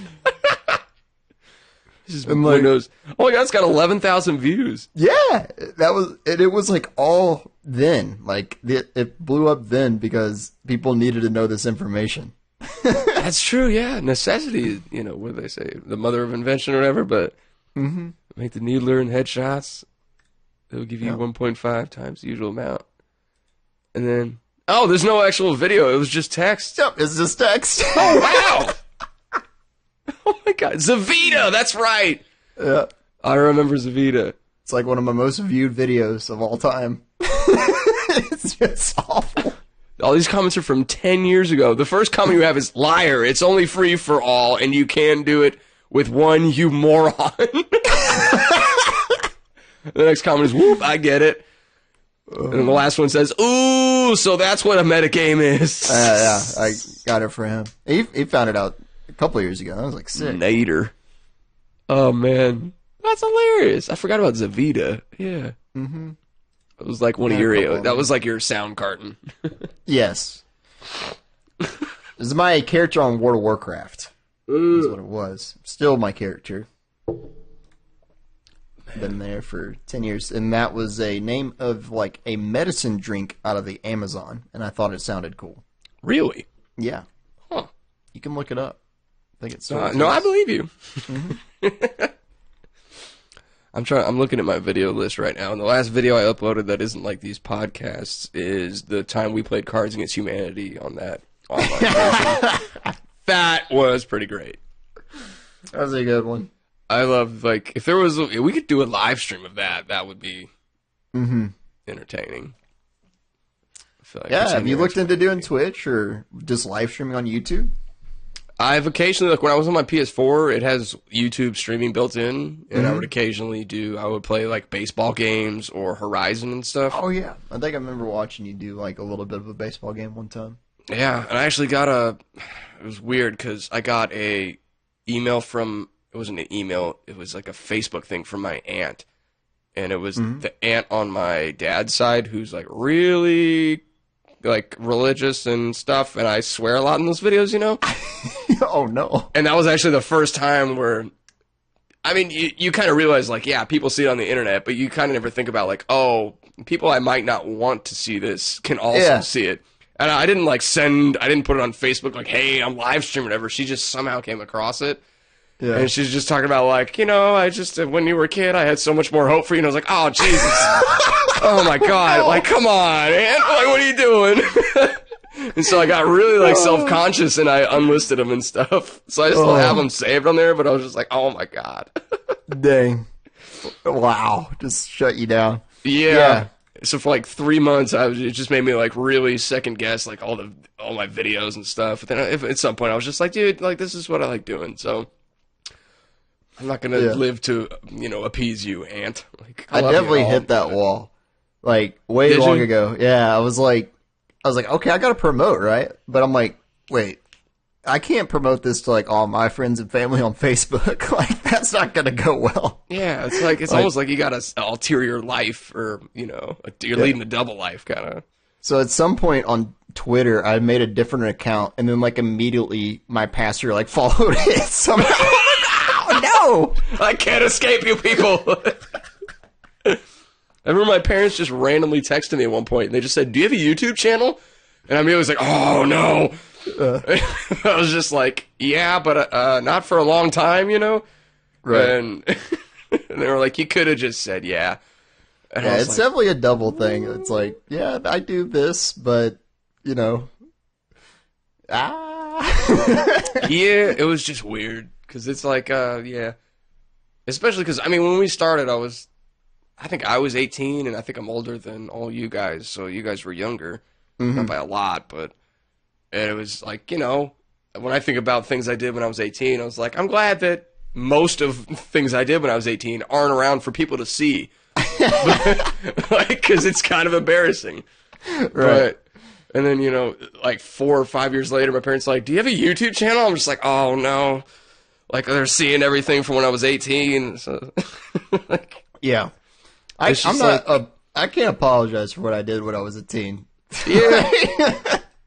is Windows. Oh my god, it's got 11,000 views. Yeah, it was like all then. Like, it blew up then because people needed to know this information. That's true, yeah. Necessity, what do they say? The mother of invention or whatever, but make the needler and headshots. It'll give you 1.5 times the usual amount. And then, there's no actual video. It was just text. Yep, it's just text. Oh, wow. Oh my god. Zavita, that's right. Yeah. I remember Zavita. It's like one of my most viewed videos of all time. It's just awful. All these comments are from 10 years ago. The first comment you have is, liar, it's only free for all, and you can do it with one, you moron. The next comment is, whoop, I get it. And then the last one says, ooh, so that's what a metagame is. Yeah, I got it for him. He found it out a couple of years ago. I was like, sick. Nader. Oh, man. That's hilarious. I forgot about Zavita. Yeah. Mm-hmm. It was like that was like your sound carton. Yes. This is my character on World of Warcraft. That's what it was. Still my character. Been there for 10 years. And that was a name of like a medicine drink out of the Amazon. And I thought it sounded cool. Really? Yeah. Huh. You can look it up. I think it's no, I believe you. Mm-hmm. I'm looking at my video list right now, and the last video I uploaded that isn't like these podcasts is the time we played Cards Against Humanity on that online version. That was pretty great. That was a good one. I love, like, if we could do a live stream of that would be entertaining. I feel like have you looked into doing Twitch or just live streaming on YouTube? I've occasionally, like when I was on my PS4, it has YouTube streaming built in, and I would play like baseball games or Horizon and stuff. Oh yeah, I think I remember watching you do like a little bit of a baseball game one time. Yeah, and I actually it was weird because I got a email from, it wasn't an email, it was like a Facebook thing from my aunt, and it was the aunt on my dad's side who's like really like religious and stuff, and I swear a lot in those videos, Oh no. And that was actually the first time where I mean, you kind of realize, like, yeah, people see it on the internet, but you kind of never think about, like, oh, people I might not want to see this can also see it. And I didn't, like, I didn't put it on Facebook, like, hey, I'm live streaming, whatever. She just somehow came across it. Yeah. And she's just talking about, like, I just, when you were a kid, I had so much more hope for you. And I was like, oh, Jesus. Oh, my God. Like, come on, man. Like, what are you doing? And so I got really, like, self-conscious, and I unlisted them and stuff. So I still have them saved on there, but I was just like, oh, my God. Dang. Wow. Just shut you down. Yeah. So for, like, 3 months, it just made me, like, really second-guess, like, all my videos and stuff. But then at some point, I was just like, dude, like, this is what I like doing, so I'm not going to live to, appease you, Ant. Like, I definitely hit that wall, like, way long ago. Yeah, I was like, okay, I got to promote, right? But I'm like, wait, I can't promote this to, like, all my friends and family on Facebook. Like, that's not going to go well. Yeah, it's like, it's almost like you got an ulterior life, or, you're leading a double life, kind of. So at some point on Twitter, I made a different account, and then, like, immediately my pastor, like, followed it somehow. No! I can't escape you people! I remember my parents just randomly texted me at one point, and they just said, do you have a YouTube channel? And I was like, oh, no. I was just like, yeah, but not for a long time, Right. And they were like, you could have just said, yeah. And yeah, it's definitely a double thing. It's like, yeah, I do this, but, Yeah, it was just weird, because it's like, especially because, I mean, when we started, I think I was 18, and I think I'm older than all you guys, so you guys were younger, not by a lot, but it was like, when I think about things I did when I was 18, I was like, I'm glad that most of things I did when I was 18 aren't around for people to see, because it's kind of embarrassing. Right. And then, like 4 or 5 years later, my parents are like, do you have a YouTube channel? I'm just like, oh, no. Like, they're seeing everything from when I was 18. So, yeah. I can't apologize for what I did when I was a teen. Yeah.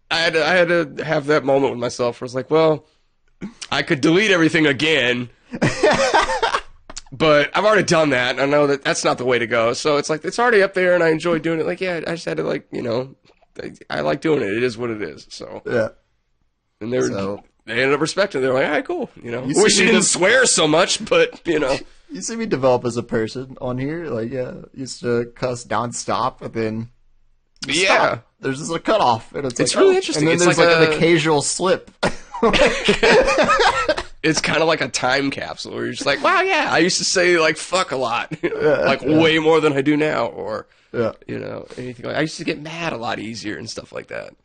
I had to have that moment with myself where I was like, well, I could delete everything again, but I've already done that, and I know that that's not the way to go. So it's like, it's already up there, and I enjoy doing it. Like, yeah, I just had to, like, I like doing it. It is what it is. So yeah. And they ended up respecting it. They're like, all right, cool. Wish you didn't swear so much, but, You see me develop as a person on here. Like, used to cuss nonstop, but then stop. There's just a cutoff. And it's like, really interesting. And then there's like an occasional slip. It's kind of like a time capsule where you're just like, wow, yeah, I used to say, like, fuck a lot. Way more than I do now. Or, anything like I used to get mad a lot easier and stuff like that.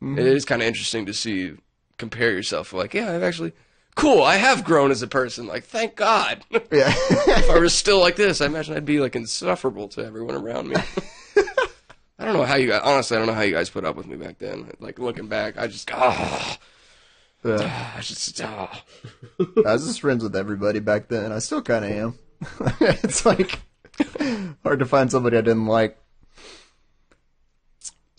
Mm-hmm. It is kind of interesting to see, compare yourself. Like, yeah, I've actually... Cool, I have grown as a person. Like, thank God. Yeah. If I was still like this, I imagine I'd be, like, insufferable to everyone around me. I don't know how you guys... Honestly, I don't know how you guys put up with me back then. Like, looking back, I just... I was just friends with everybody back then. I still kind of am. It's, like, hard to find somebody I didn't like.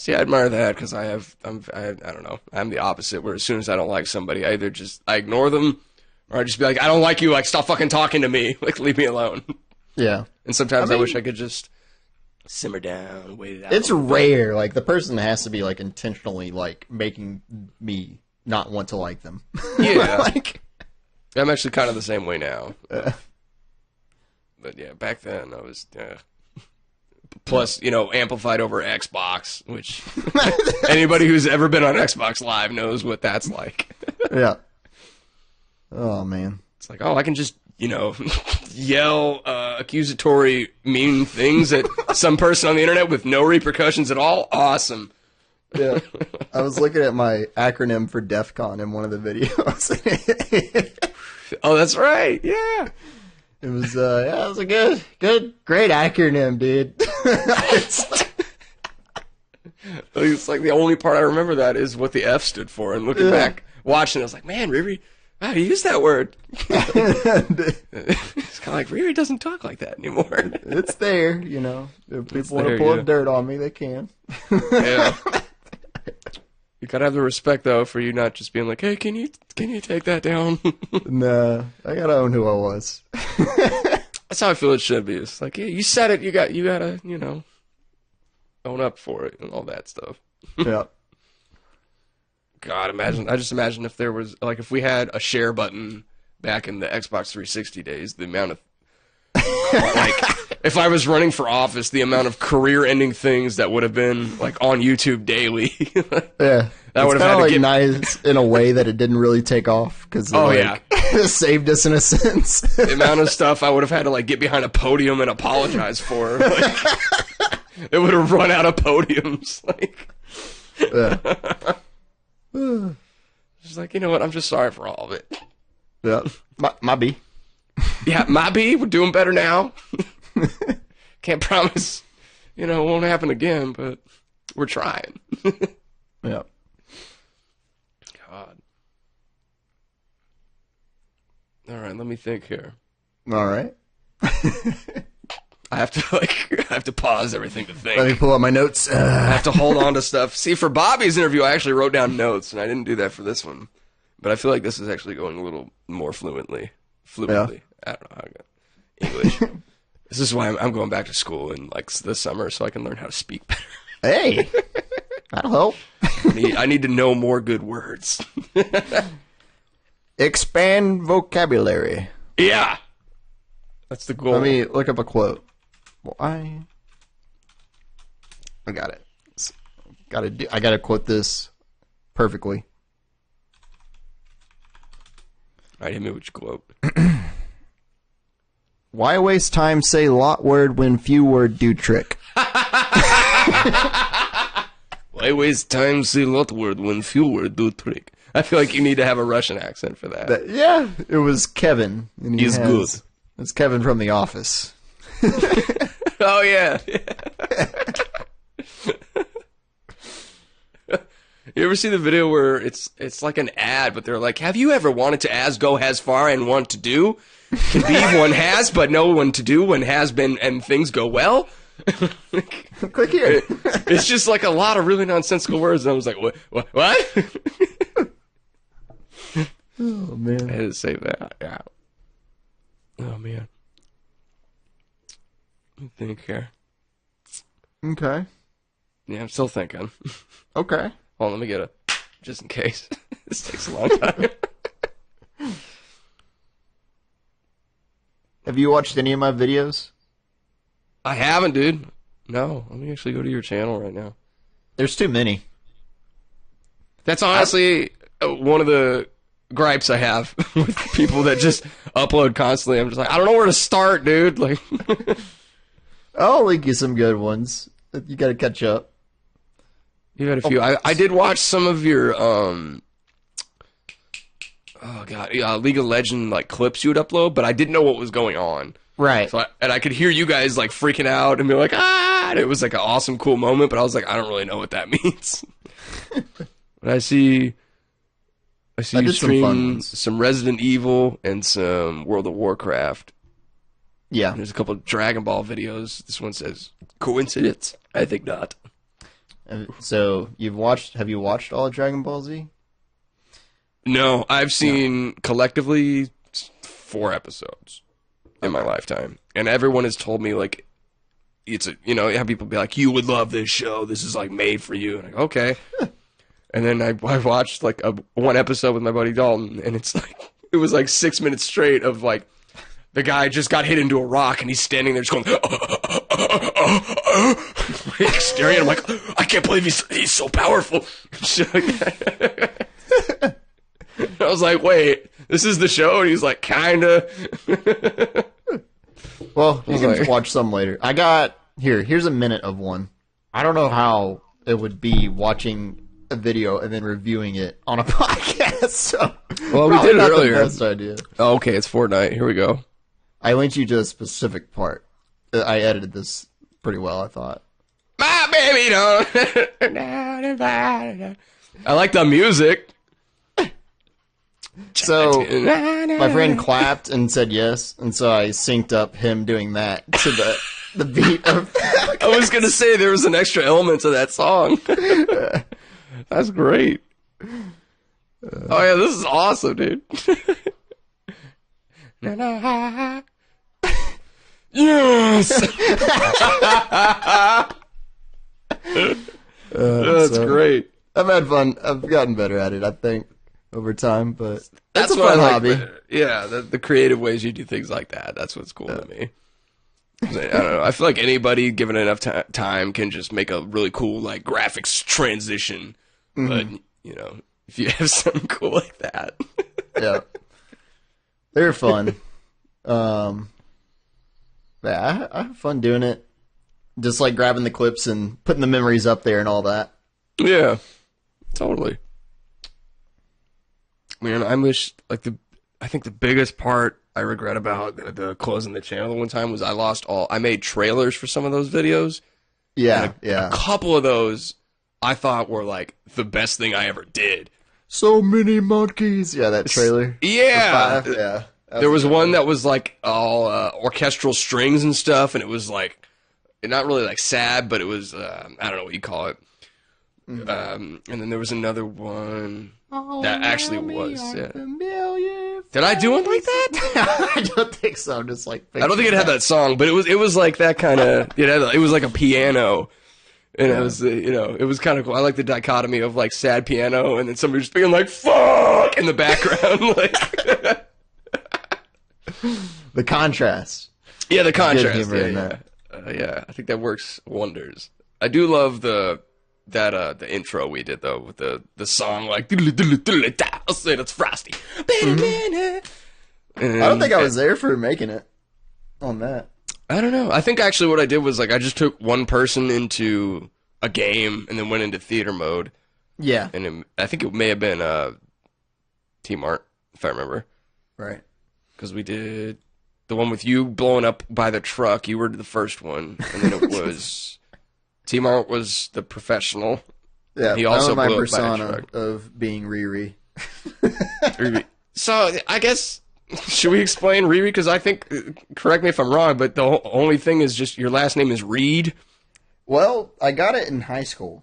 See, I admire that, because I don't know, I'm the opposite, where as soon as I don't like somebody, I either I ignore them, or I just be like, I don't like you, like, stop fucking talking to me, like, leave me alone. Yeah. And sometimes I wish I could just simmer down, wait it out. It's rare, like, the person has to be, like, intentionally, like, making me not want to like them. Yeah. Like, I'm actually kind of the same way now. But yeah, back then, I was... Plus, amplified over Xbox, which anybody who's ever been on Xbox Live knows what that's like. Yeah. Oh, man. It's like, I can just, yell accusatory, mean things at some person on the internet with no repercussions at all. Awesome. Yeah. I was looking at my acronym for DEF CON in one of the videos. Oh, that's right. Yeah. It was, it was a great acronym, dude. It's like the only part I remember that is what the F stood for. And looking back, watching it, I was like, man, Riri, wow, you used that word. It's kind of like, Riri doesn't talk like that anymore. It's there, If people want to pull dirt on me, they can. Yeah. You gotta have the respect though for you not just being like, hey, can you take that down? Nah, I gotta own who I was. That's how I feel it should be. It's like, yeah, you said it. You gotta, you know, own up for it and all that stuff. Yeah. God, I just imagine if there was, like, if we had a share button back in the Xbox 360 days, the amount of, like, if I was running for office, the amount of career-ending things that would have been, like, on YouTube daily. Yeah. That would have had had to like get... nice in a way that it didn't really take off because it saved us in a sense. The amount of stuff I would have had to like get behind a podium and apologize for. Like, it would have run out of podiums. Like, just like, you know what? I'm just sorry for all of it. Yeah, my B. Yeah, my B. We're doing better now. Can't promise, you know, it won't happen again, but we're trying. Yeah. God. All right, let me think here. All right. I have to pause everything to think. Let me pull up my notes. I have to hold on to stuff. See, for Bobby's interview, I actually wrote down notes, and I didn't do that for this one. But I feel like this is actually going a little more fluently. Yeah. I don't know how to go. English. This is why I'm going back to school in like this summer, so I can learn how to speak better. Hey, that'll help. I need to know more good words. Expand vocabulary. Yeah, that's the goal. Let me look up a quote. Well, I got it. I gotta quote this perfectly. All right, hit me with your quote. Why waste time say lot word when few word do trick? Why waste time say lot word when few word do trick? I feel like you need to have a Russian accent for that. Yeah, it was Kevin. And He's good. It's Kevin from The Office. Oh, yeah. You ever see the video where it's like an ad, but they're like, have you ever wanted to as go has far and want to do? To be one has, but no one to do when has been and things go well? Click here. It's just like a lot of really nonsensical words, and I was like, what? Oh, man. I had to save that. Yeah. Oh, man. Let me think here. Okay. Yeah, I'm still thinking. Okay. Hold on, let me get just in case. This takes a long time. Have you watched any of my videos? I haven't, dude. No, let me actually go to your channel right now. There's too many. That's honestly one of the gripes I have with people that just upload constantly. I'm just like, I don't know where to start, dude. Like, I'll link you some good ones. You gotta catch up. you had a few. I did watch some of your League of Legends like clips you would upload, but I didn't know what was going on. Right. So I could hear you guys like freaking out and be like, ah! And it was like an awesome, cool moment, but I was like, I don't really know what that means. But I see you stream some Resident Evil and some World of Warcraft. Yeah. And there's a couple of Dragon Ball videos. This one says, coincidence? I think not. So have you watched all of Dragon Ball Z? No, I've seen collectively 4 episodes in my lifetime. And everyone has told me, like, you know, have people be like, you would love this show. This is, like, made for you. And I'm like, okay. And then I watched, like, one episode with my buddy Dalton, and it was, like, 6 minutes straight of, like, the guy just got hit into a rock, and he's standing there just going, like, staring at him like, I can't believe he's so powerful. I was like, wait, this is the show? And he's like, kinda. Well, you can watch some later. I got, here's a minute of one. I don't know how it would be watching a video and then reviewing it on a podcast. So, well, we did it earlier. The best idea. Oh, okay, it's Fortnite. Here we go. I linked you to a specific part. I edited this pretty well, I thought. My baby don't. I like the music. So, my friend clapped and said yes, and so I synced up him doing that to the beat of... I was going to say there was an extra element to that song. That's great. Oh yeah, this is awesome, dude. Yes. That's So, great. I've had fun. I've gotten better at it, I think, over time. But That's it's a what fun I like. hobby. Yeah, the creative ways you do things like that. That's what's cool to me. I don't know. I feel like anybody given enough time can just make a really cool like graphics transition. But you know, if you have something cool like that, Yeah, they're fun. Yeah, I have fun doing it. Just like grabbing the clips and putting the memories up there and all that. yeah, totally. Man, I wish like I think the biggest part I regret about the closing the channel one time was I made trailers for some of those videos. Yeah, A couple of those I thought were like the best thing I ever did. So many monkeys. Yeah, that trailer. Yeah. For 5, yeah. There was one that was like all orchestral strings and stuff, and it was like not really like sad, but it was I don't know what you call it. And then there was another one that actually was. Yeah. Did I do one like that? I don't think so. I'm just like. I don't think it had that song, but it was like that kind of. It was like a piano. And it was, it was kind of cool. I like the dichotomy of like sad piano and then somebody just being like "fuck" in the background, like. The contrast. Yeah, the contrast. Good humor in that. Yeah, I think that works wonders. I do love the intro we did though with the song like I'll say that's Frosty. I don't think I was there for making it on that. I don't know. I think actually what I did was like I just took one person into a game and then went into theater mode. Yeah. And I think it may have been T-Mart, if I remember. Right. Because we did the one with you blowing up by the truck. You were the first one. And then it was T-Mart was the professional. Yeah, he also my blew up by a persona truck. of being Riri. So I guess, should we explain Riri? Because I think, correct me if I'm wrong, but the only thing is just your last name is Reed. Well, I got it in high school.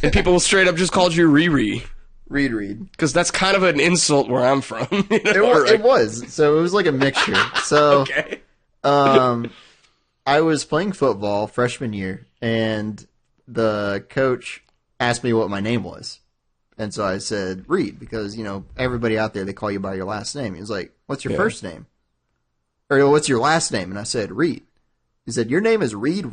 And people straight up just called you Riri. Reed. Because that's kind of an insult where I'm from. It was. So it was like a mixture. So, okay. I was playing football freshman year, and the coach asked me what my name was. And so I said Reed, because, everybody out there, they call you by your last name. He was like, what's your first name? Or what's your last name? And I said, Reed. He said, your name is Reed?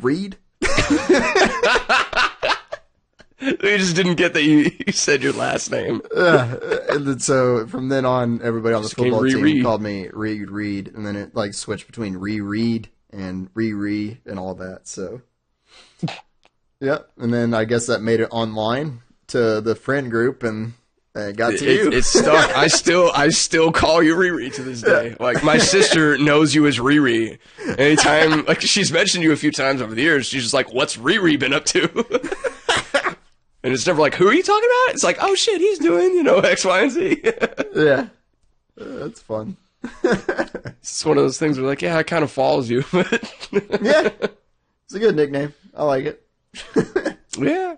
They just didn't get that you said your last name. And then so from then on, everybody on the football team called me Reed, and then it like switched between Reed and Riri and all that. So, yeah, and then I guess that made it online to the friend group, and it got to you. It's stuck. I still call you Riri to this day. Like my sister knows you as Riri. Anytime, like she's mentioned you a few times over the years, she's just like, "What's Riri been up to?" And it's never like, who are you talking about? It's like, oh shit, he's doing, X, Y, and Z. Yeah. That's fun. It's one of those things where like, yeah, it kind of follows you. Yeah. It's a good nickname. I like it. Yeah.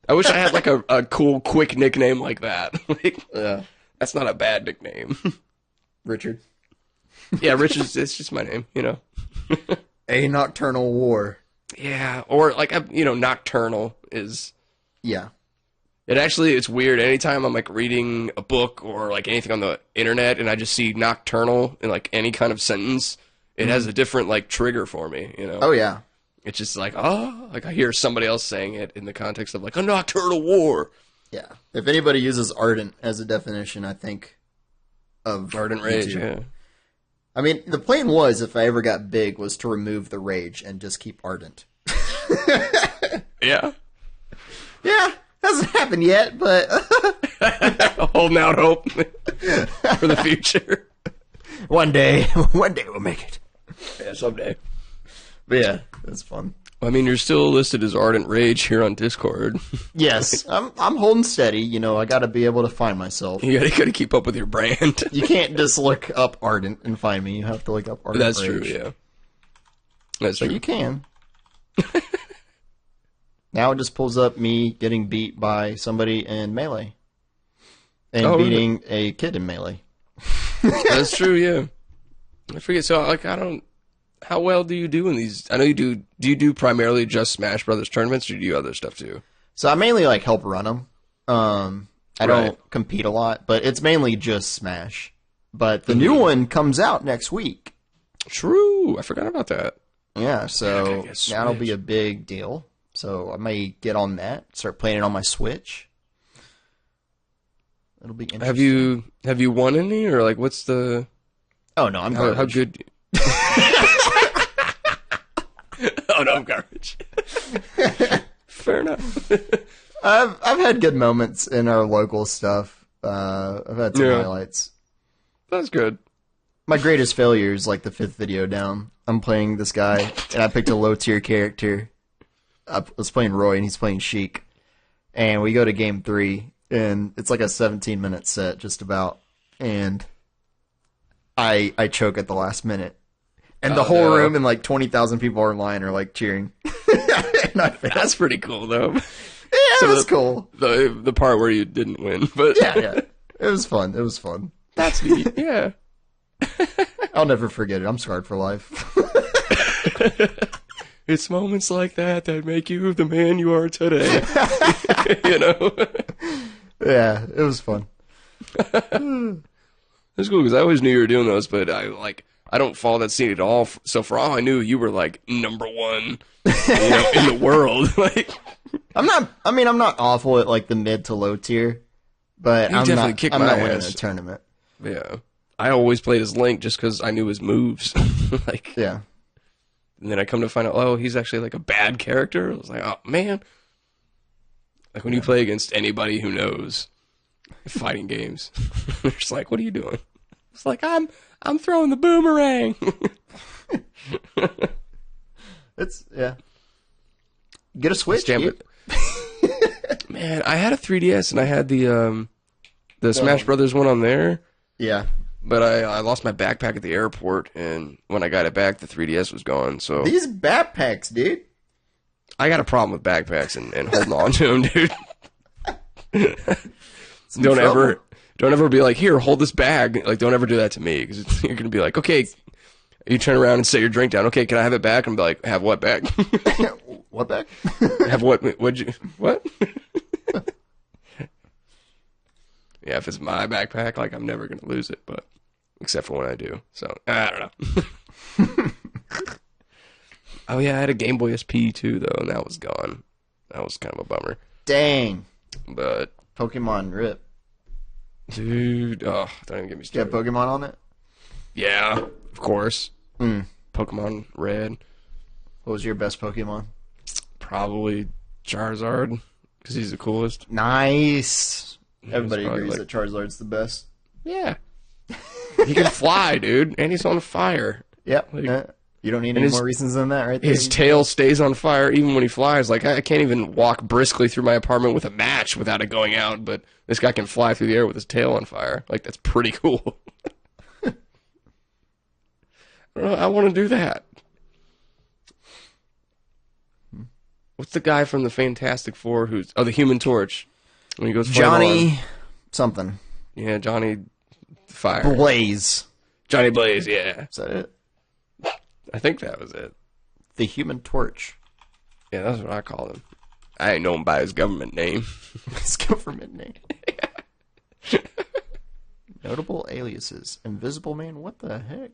I wish I had like a cool, quick nickname like that. Yeah. That's not a bad nickname. Richard. Yeah, Richard's, it's just my name, ANocturnalWar. Yeah. Or like, Nocturnal is... Yeah. It's weird. Anytime I'm like reading a book or like anything on the internet and I just see nocturnal in like any kind of sentence, it has a different like trigger for me, Oh yeah. It's just like, like I hear somebody else saying it in the context of like a nocturnal war. Yeah. If anybody uses ardent as a definition, I think of Ardent rage, yeah. I mean, the plan was, if I ever got big, was to remove the rage and just keep ardent. Yeah. Yeah, hasn't happened yet, but holding out hope for the future. One day we'll make it. Yeah, someday. But yeah, that's fun. I mean, you're still listed as Ardent Rage here on Discord. Yes, I'm holding steady. I got to be able to find myself. You gotta keep up with your brand. You can't just look up Ardent and find me. You have to look up Ardent Rage. That's true, yeah. That's But true. you can. Now it just pulls up me getting beat by somebody in Melee. And beating a kid in Melee. That's true, yeah. I forget, so, like, how well do you do in these? I know you do you do primarily just Smash Brothers tournaments, or do you do other stuff, too? So I mainly, like, help run them. I don't compete a lot, but it's mainly just Smash. But the new one comes out next week. True, I forgot about that. Yeah, so that'll be a big deal. So I may get on that, start playing it on my Switch. It'll be interesting. Have you won any, or like what's the? Oh no, I'm garbage. How good? Oh no, I'm garbage. Fair enough. I've had good moments in our local stuff. I've had some highlights. That's good. My greatest failure is like the 5th video down. I'm playing this guy, and I picked a low tier character. I was playing Roy, and he's playing Sheik. And we go to game 3, and it's like a 17-minute set, just about. And I choke at the last minute. And the whole room and like 20,000 people are in line are like cheering. And that's pretty cool, though. Yeah, so it was cool. The part where you didn't win, but yeah. It was fun. It was fun. That's neat. Yeah. I'll never forget it. I'm scarred for life. It's moments like that make you the man you are today. You know? Yeah, it was fun. It's cool because I always knew you were doing those, but I don't follow that scene at all. So for all I knew, you were like number one, in the world. Like, I'm not awful at like the mid to low tier, but I'm not winning a tournament. Yeah. I always played as Link just because I knew his moves. Yeah. And then I come to find out, oh, he's actually like a bad character. I was like, oh man. Like when you play against anybody who knows fighting games, they're just like, what are you doing? It's like, I'm throwing the boomerang. Get a Switch, dude. Man, I had a 3DS and I had the Smash Brothers one on there. Yeah. But I lost my backpack at the airport, and when I got it back, the 3DS was gone. So these backpacks, dude. I got a problem with backpacks and holding on to them, dude. Don't ever be like, here, hold this bag. Like, don't ever do that to me, because you're gonna be like, okay. You turn around and set your drink down. Okay, can I have it back? And be like, have what back? What back? Have what? What? Yeah, if it's my backpack, like, I'm never gonna lose it, but except for when I do. So I don't know. Oh yeah, I had a Game Boy SP too, though, and that was gone. That was kind of a bummer. Dang. But Pokemon rip. Dude, don't even get me started. You have Pokemon on it? Yeah, of course. Pokemon Red. What was your best Pokemon? Probably Charizard, because he's the coolest. Nice. Everybody agrees that Charizard's the best. Yeah. He can fly, dude, and he's on fire. Yep. You don't need any more reasons than that, right there. His tail stays on fire even when he flies. Like, I can't even walk briskly through my apartment with a match without it going out, but this guy can fly through the air with his tail on fire. Like, that's pretty cool. I want to do that. What's the guy from the Fantastic Four who's... Oh, the Human Torch. When he goes Johnny something. Yeah, Johnny Fire. Blaze. Johnny Blaze, yeah. Is that it? I think that was it. The Human Torch. Yeah, that's what I call him. I ain't know him by his government name. His government name. Notable aliases. Invisible Man, what the heck?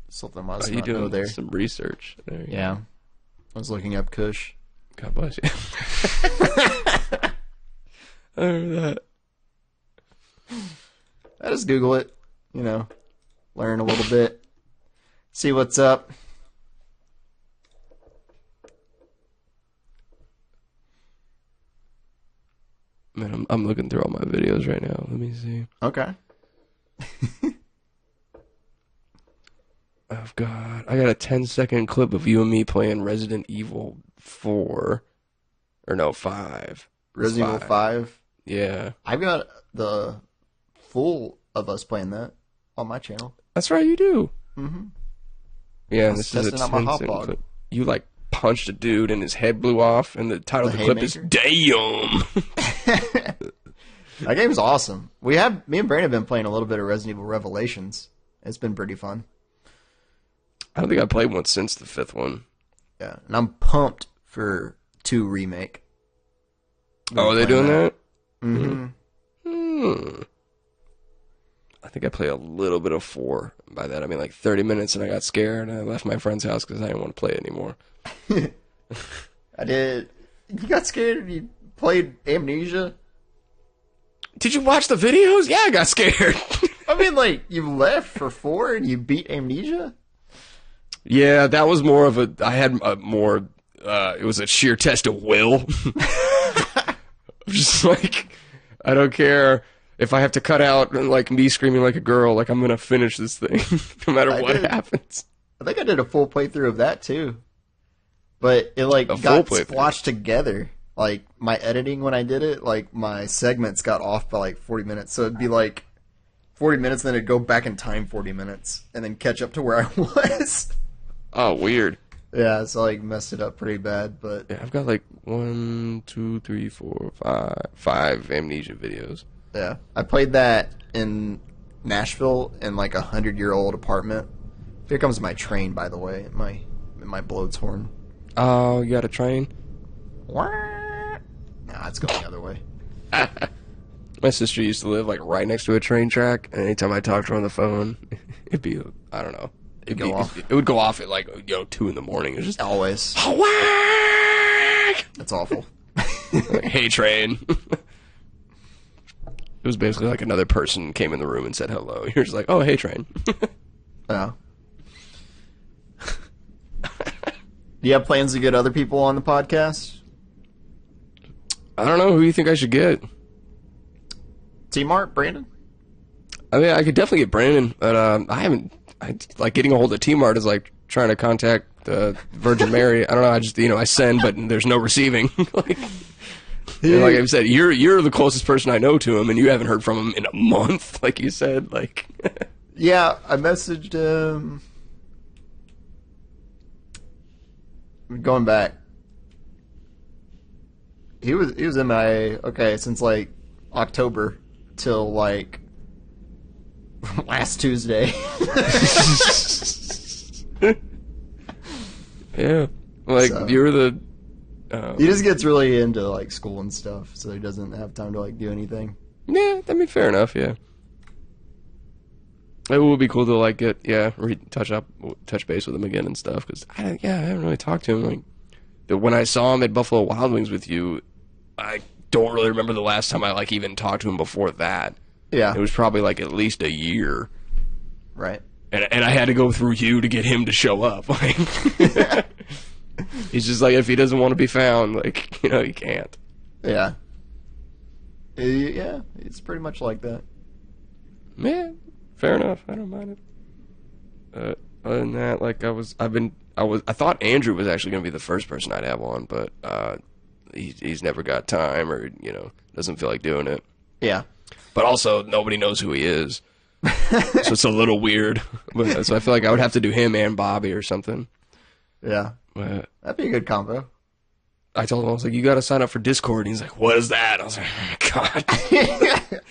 Something I must not know there. Some research. There you go. I was looking up Kush. God bless you. I remember that. I just Google it, learn a little bit, see what's up. Man, I'm looking through all my videos right now. Let me see. Okay. I got a 10-second clip of you and me playing Resident Evil 4. Or no, 5. Resident Evil 5? Yeah. I've got the full of us playing that on my channel. That's right, you do. Mm-hmm. Yeah, this is a 10-second clip. You, punched a dude and his head blew off, and the title of the clip is "Damn." That game's awesome. Me and Brandon have been playing a little bit of Resident Evil Revelations. It's been pretty fun. I don't think I played one since the 5th one. Yeah, and I'm pumped for 2 remake. Oh, are they doing that? Mm-hmm. I think I played a little bit of 4. By that, I mean like 30 minutes, and I got scared, and I left my friend's house because I didn't want to play it anymore. I did. You got scared and you played Amnesia? Did you watch the videos? Yeah, I got scared. I mean, like, you left for 4 and you beat Amnesia? Yeah, that was more of a... I had a more... it was a sheer test of will. Just like, I don't care if I have to cut out like me screaming like a girl, like I'm gonna finish this thing no matter what happens. I think I did a full playthrough of that too, but it like got splotched together. Like my editing when I did it, like my segments got off by like 40 minutes, so it'd be like 40 minutes, then it'd go back in time 40 minutes, and then catch up to where I was. Oh, weird. Yeah, so like messed it up pretty bad, but yeah, I've got like 1, 2, 3, 4, 5 Amnesia videos. Yeah, I played that in Nashville in like a 100-year-old apartment. Here comes my train, by the way, my bloats horn. Oh, you got a train? Nah, it's going the other way. My sister used to live like right next to a train track, and anytime I talked to her on the phone, it'd be, I don't know. It would go off at like 2 in the morning. It was just always. That's awful. Like, hey train. It was basically like another person came in the room and said hello. You're just like, oh hey train. Oh. Do you have plans to get other people on the podcast? I don't know. Who do you think I should get? T-Mart, Brandon? I mean, I could definitely get Brandon, but like getting a hold of T-Mart is like trying to contact Virgin Mary. I don't know. I just I send, but there's no receiving. Like I said, you're the closest person I know to him, and you haven't heard from him in a month. Like you said, like. Yeah, I messaged him. Going back, he was MIA. Okay, since like October till like last Tuesday. Yeah, like so, you're the. He just gets really into like school and stuff, so he doesn't have time to like do anything. Yeah, I mean, fair enough. Yeah, it would be cool to like get touch base with him again and stuff. Because I haven't really talked to him. Like when I saw him at Buffalo Wild Wings with you, I don't really remember the last time I like even talked to him before that. Yeah, it was probably like at least a year. Right. And I had to go through you to get him to show up. Like, he's just like, if he doesn't want to be found, like, he can't. Yeah. Yeah, it's pretty much like that. Yeah, fair enough. I don't mind it. Other than that, like, I thought Andrew was actually going to be the first person I'd have on, but he's never got time or, doesn't feel like doing it. Yeah. But also, nobody knows who he is. So it's a little weird. So I feel like I would have to do him and Bobby or something. Yeah. That'd be a good combo. I told him, I was like, you got to sign up for Discord. And he's like, what is that? I was like, oh my God.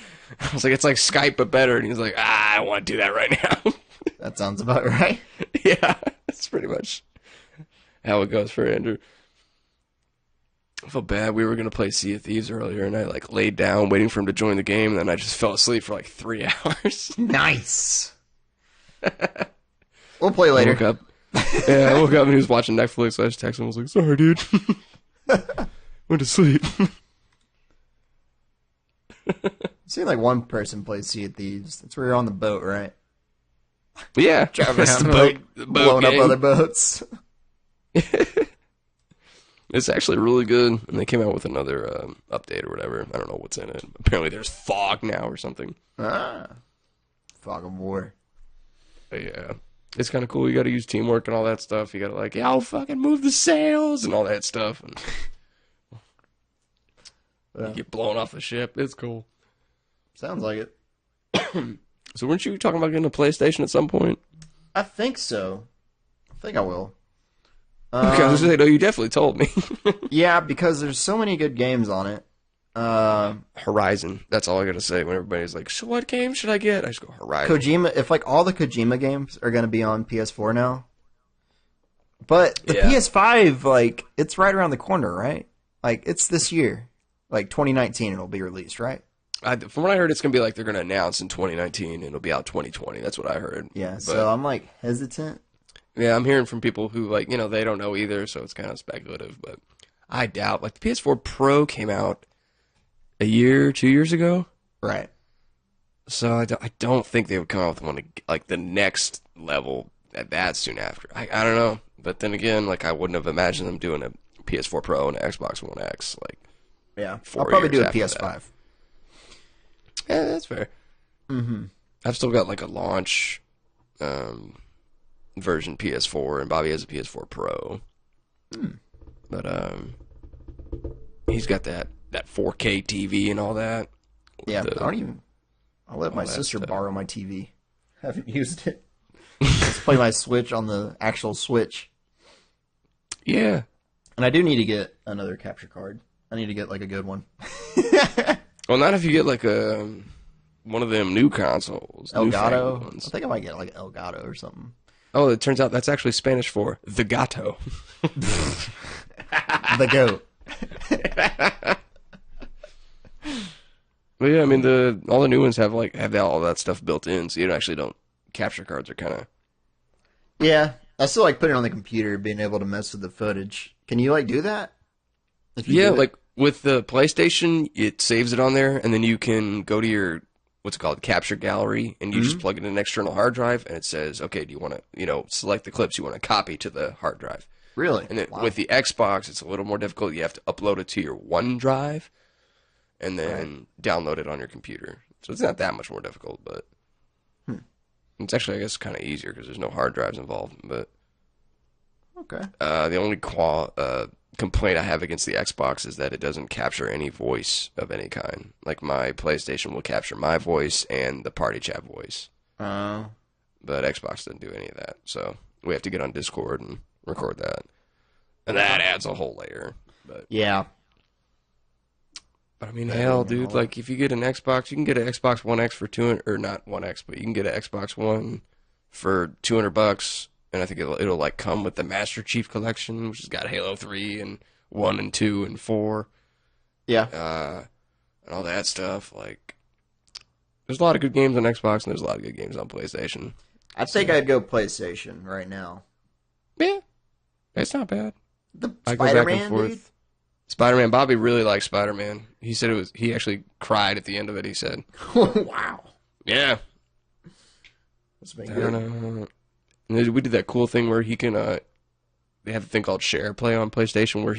I was like, it's like Skype but better. And he's like, I don't want to do that right now. That sounds about right. Yeah, that's pretty much how it goes for Andrew. I felt bad. We were going to play Sea of Thieves earlier, and I like laid down waiting for him to join the game, and then I just fell asleep for like 3 hours. Nice. We'll play later. I woke up and he was watching Netflix, so I just texted him. I was like, sorry, dude. Went to sleep. I've seen like one person play Sea of Thieves. That's where you're on the boat, right? Yeah. That's the boat blowing up other boats. It's actually really good, and they came out with another update or whatever. I don't know what's in it. Apparently there's fog now or something. Fog of war. But yeah. It's kind of cool. You got to use teamwork and all that stuff. You got to like, I'll fucking move the sails and all that stuff. And you get blown off the ship. It's cool. Sounds like it. So weren't you talking about getting a PlayStation at some point? I think so. I think I will. Okay, I was gonna say, no, you definitely told me. Yeah, because there's so many good games on it. Horizon. That's all I gotta say when everybody's like, so what game should I get? I just go Horizon. Kojima, if like all the Kojima games are going to be on PS4 now. But the Yeah. PS5, like, it's right around the corner, right? Like, it's this year. Like, 2019 it'll be released, right? From what I heard, it's gonna be like they're gonna announce in 2019 and it'll be out 2020. That's what I heard. Yeah, But, so I'm like hesitant. yeah, I'm hearing from people who like, they don't know either, so it's kind of speculative. But I doubt. Like the PS4 Pro came out a year, 2 years ago. Right. So I don't think they would come out with one like the next level that soon after. I don't know. But then again, like I wouldn't have imagined them doing a PS4 Pro and an Xbox One X. Like, Yeah. 4 I'll probably do years a after PS5. that. Yeah, that's fair. Mm-hmm. I've still got like a launch version PS4, and Bobby has a PS4 Pro. But he's got that 4K TV and all that. Yeah, I'll let my that sister stuff. borrow my TV. Haven't used it. Just play my Switch on the actual Switch. Yeah. And I do need to get another capture card. I need to get like a good one. Well, not if you get like one of them new consoles. newfangled Elgato. ones. I think I might get like Elgato or something. Oh, it turns out that's actually Spanish for the gato. The goat. But yeah, I mean all the new ones have all that stuff built in, so you actually don't. Capture cards are kind of. Yeah, I still like putting it on the computer, being able to mess with the footage. Can you like do that? If you Yeah, do it? like with the PlayStation, it saves it on there, and then you can go to your what's it called, capture gallery, and you just plug it in an external hard drive, and it says, okay, do you want to select the clips you want to copy to the hard drive. Really? And then Wow. with the Xbox, it's a little more difficult. You have to upload it to your OneDrive, and then download it on your computer. So it's not that much more difficult, but it's actually, I guess, kind of easier because there's no hard drives involved. But Okay. the only complaint I have against the Xbox is that it doesn't capture any voice of any kind. Like my PlayStation will capture my voice and the party chat voice, but Xbox doesn't do any of that. So we have to get on Discord and record that, and that adds a whole layer. But Yeah. I mean, hell, dude, like if you get an Xbox, you can get an Xbox One X for 200, or not One X, but you can get an Xbox One for $200, and I think it'll like come with the Master Chief Collection, which has got Halo 3 and 1 and 2 and 4, Yeah. and all that stuff. Like, there's a lot of good games on Xbox, and there's a lot of good games on PlayStation. I think I'd go PlayStation right now. Yeah, it's not bad. The I go back and Spider-Man, forth. dude? Spider-Man. Bobby really likes Spider-Man. He said he actually cried at the end of it. He said, Wow. "Yeah, That's been I good. don't know." And then we did that cool thing where he can. They have a thing called Share Play on PlayStation where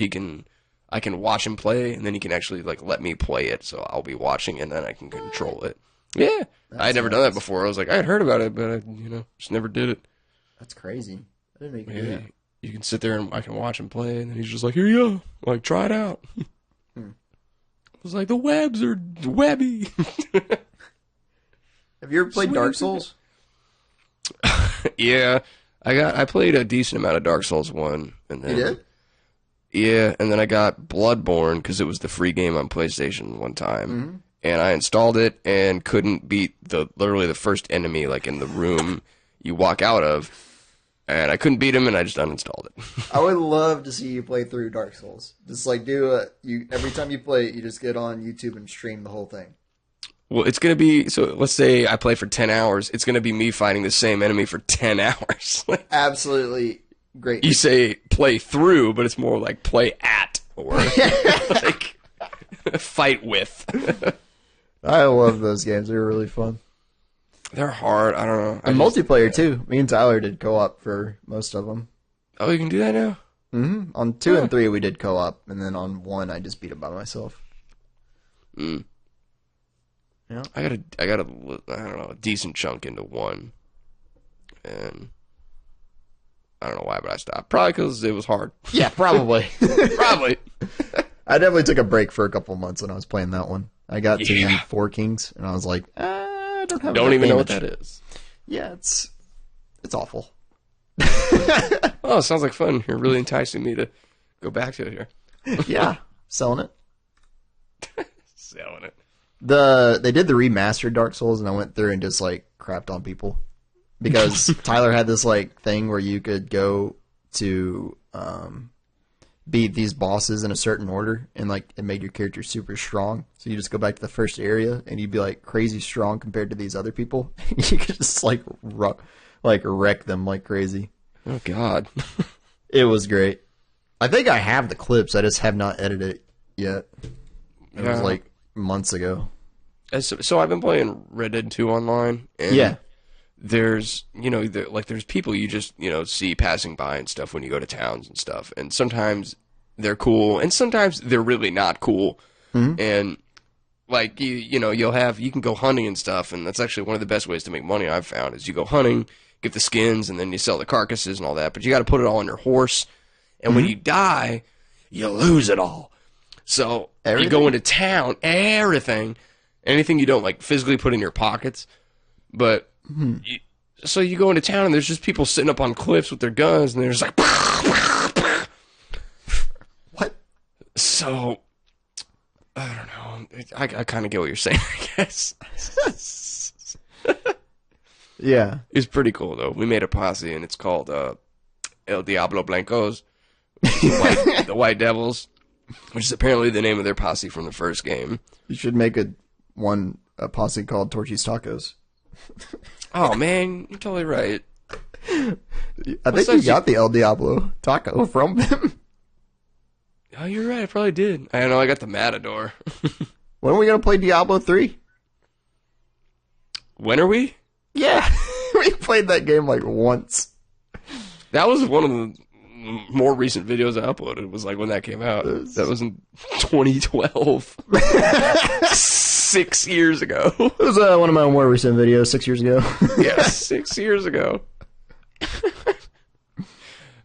I can watch him play, and then he can actually like let me play it. So I'll be watching, and then I can control it. Yeah, I had never done that before. I was like, I had heard about it, but I, just never did it. That's crazy. I didn't know you could do Yeah, that. you can sit there and I can watch him play, and then he's just like, "Here you go, like try it out." I was like, "The webs are webby." Have you ever played Dark Souls? Yeah, I played a decent amount of Dark Souls 1, and then You did? yeah, and then I got Bloodborne because it was the free game on PlayStation one time, and I installed it and couldn't beat literally the first enemy like in the room you walk out of, and I couldn't beat him, and I just uninstalled it. I would love to see you play through Dark Souls. Just like every time you play it, you just get on YouTube and stream the whole thing. Well, it's gonna be so. Let's say I play for 10 hours. It's gonna be me fighting the same enemy for 10 hours. Like, Absolutely great. you say play through, but it's more like play at or like fight with. I love those games. They're really fun. They're hard. I don't know. And multiplayer too. Me and Tyler did co-op for most of them. Oh, you can do that now? On 2 and 3 we did co-op, and then on 1 I just beat it by myself. Mm. Yeah. I got I don't know, a decent chunk into 1, and I don't know why, but I stopped. Probably because it was hard. Yeah, probably. Probably. I definitely took a break for a couple months when I was playing that one. I got to Yeah. 4 Kings, and I was like, I don't have Don't enough even know what damage. that is. Yeah, it's awful. Oh, Oh, it sounds like fun. You're really enticing me to go back to it here. Yeah, selling it. Selling it. They did the remastered Dark Souls, and I went through and just like crapped on people because Tyler had this like thing where you could go to beat these bosses in a certain order, and like it made your character super strong. So you just go back to the first area, and you'd be like crazy strong compared to these other people. You could just like wreck them like crazy. Oh God, it was great. I think I have the clips. I just have not edited it yet. It was like months ago. So I've been playing Red Dead 2 online. And yeah. There's, there's people you just, see passing by and stuff when you go to towns and stuff. And sometimes they're cool, and sometimes they're really not cool. Mm-hmm. And, like, you can go hunting and stuff, and that's actually one of the best ways to make money I've found, is you go hunting, get the skins, and then you sell the carcasses and all that. But you got to put it all on your horse. And when you die, you lose it all. So you go into town, anything you don't like physically put in your pockets, but so you go into town and there's just people sitting up on cliffs with their guns and they're just like, what? So I don't know. I kind of get what you're saying, I guess. Yeah, it's pretty cool though. We made a posse and it's called El Diablo Blancos, the White Devils. Which is apparently the name of their posse from the first game. You should make a posse called Torchy's Tacos. Oh man, you're totally right. I think you got the El Diablo taco from them. Oh, you're right. I probably did. I know. I got the Matador. When are we gonna play Diablo 3? When are we? Yeah, we played that game like once. That was one of the more recent videos I uploaded. It was like when that came out. That was in 2012. 6 years ago. It was one of my more recent videos 6 years ago. Yeah, 6 years ago.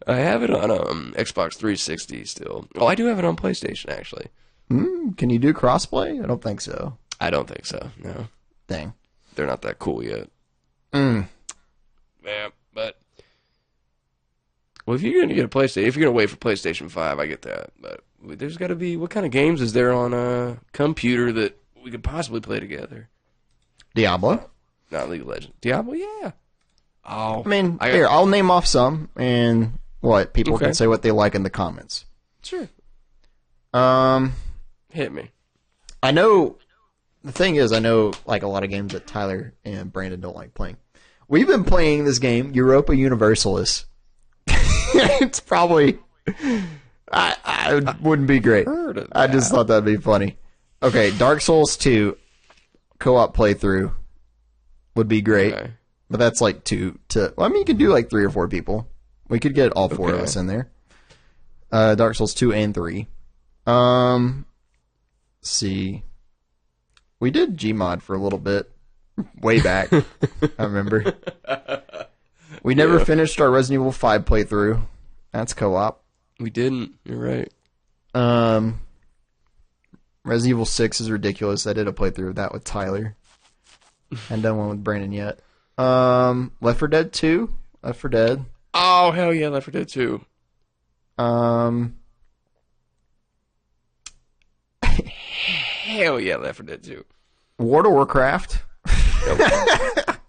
I have it on Xbox 360 still. Oh, I do have it on PlayStation, actually. Can you do crossplay? I don't think so. I don't think so, no. Dang. They're not that cool yet. Yeah, but... Well, if you're going to get a PlayStation, if you're going to wait for PlayStation 5, I get that. But there's got to be... What kind of games is there on a computer that we could possibly play together? Diablo? Not League of Legends. Diablo, yeah. Oh, I mean, here, I'll name off some, and people can say what they like in the comments. Sure. Hit me. I know... The thing is, I know like a lot of games that Tyler and Brandon don't like playing. We've been playing this game, Europa Universalis. It's probably... I wouldn't be great. I just thought that'd be funny. Okay, Dark Souls 2 co-op playthrough would be great. Okay. But that's like you could do like 3 or 4 people. We could get all 4 of us in there. Dark Souls 2 and 3. Let's see. We did Gmod for a little bit. Way back. I remember. We never finished our Resident Evil 5 playthrough. That's co-op. We didn't. You're right. Resident Evil 6 is ridiculous. I did a playthrough of that with Tyler. Hadn't done one with Brandon yet. Left 4 Dead 2. Left 4 Dead. Oh, hell yeah, Left 4 Dead 2. Hell yeah, Left 4 Dead 2. World of Warcraft.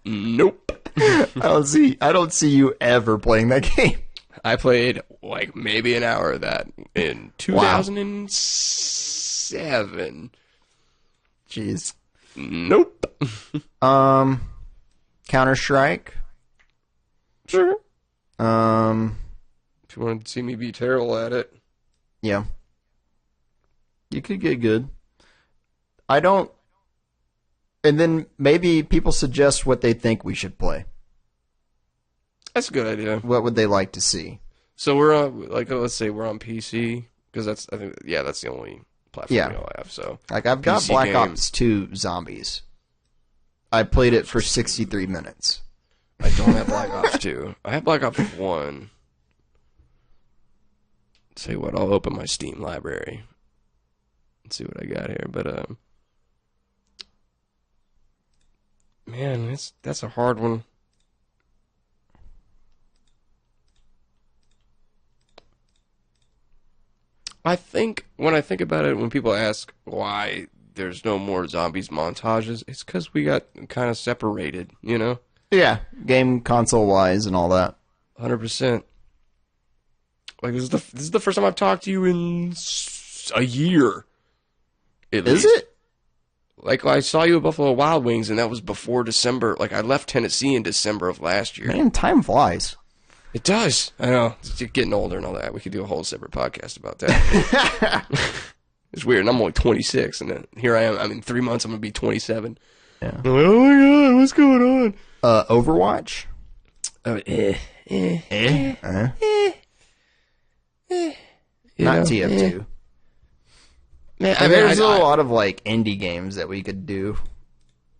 Nope. I don't see you ever playing that game. I played like maybe an hour of that in 2007. Jeez. Nope. Counter-Strike. Sure. If you wanted to see me be terrible at it. Yeah. You could get good. I don't... And then maybe people suggest what they think we should play. That's a good idea. What would they like to see? So we're on, let's say we're on PC, because that's the only platform we all have. So like I've got PC Black Ops 2 Zombies. I played it for 63 minutes. I don't have Black Ops 2. I have Black Ops 1. Tell you what, I'll open my Steam library and see what I got here. But man, that's a hard one. I think when I think about it, when people ask why there's no more zombies montages, it's because we got kind of separated, you know? Yeah, game console wise and all that. 100%. Like this is the first time I've talked to you in a year. At Is least. it? Like I saw you at Buffalo Wild Wings, and that was before December. Like I left Tennessee in December of last year. Man, time flies. It does. I know. It's just getting older and all that. We could do a whole separate podcast about that. It's weird. And I'm only 26, and then here I am. I mean, 3 months I'm gonna be 27. Yeah. I'm like, oh my god, what's going on? Overwatch. Not TF2. Man, I mean, there's a lot of like indie games that we could do.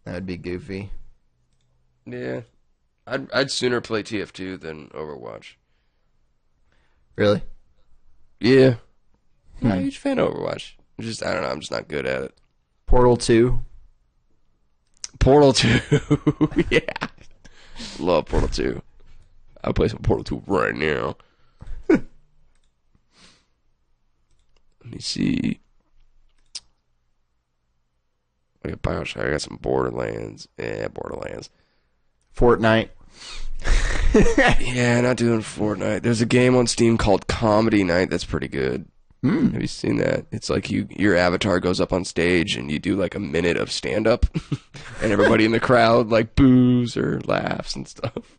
That would be goofy. Yeah, I'd sooner play TF2 than Overwatch. Really? Yeah. I'm not a huge fan of Overwatch. I don't know. I'm just not good at it. Portal 2. Portal 2. Yeah. Love Portal 2. I'll play some Portal 2 right now. Let me see. I got Bioshock. I got some Borderlands. Yeah, Borderlands. Fortnite. Yeah, not doing Fortnite. There's a game on Steam called Comedy Night that's pretty good. Have you seen that? It's like your avatar goes up on stage and you do like a minute of stand up and everybody in the crowd like boos or laughs and stuff.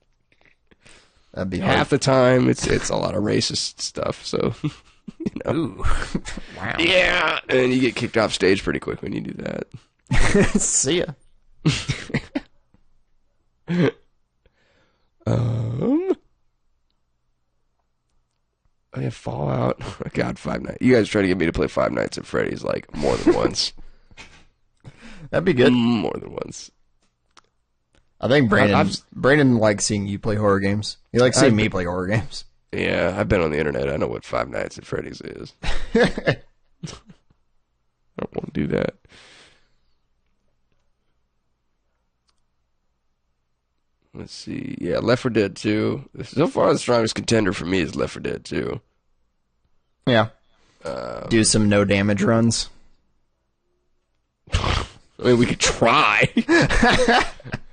That'd be half the time it's a lot of racist stuff, so you know. Ooh. Wow. Yeah, and you get kicked off stage pretty quick when you do that. See ya. Oh yeah, Fallout. God, Five Nights. You guys try to get me to play Five Nights at Freddy's like more than once. That'd be good. More than once. I think Brandon likes seeing you play horror games. He likes seeing me play horror games. Yeah, I've been on the internet. I know what Five Nights at Freddy's is. I don't want to do that. Let's see. Yeah, Left 4 Dead 2. So far, the strongest contender for me is Left 4 Dead 2. Yeah. Do some no damage runs. I mean, we could try.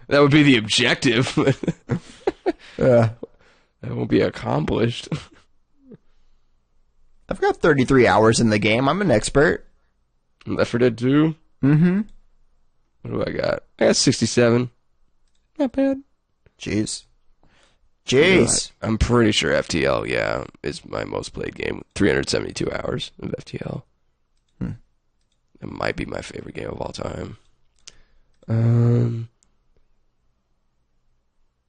That would be the objective. That won't be accomplished. I've got 33 hours in the game. I'm an expert. Left 4 Dead 2? Mm-hmm. What do I got? I got 67. Not bad. Jeez. I'm pretty sure FTL, yeah, is my most played game. 372 hours of FTL. It might be my favorite game of all time.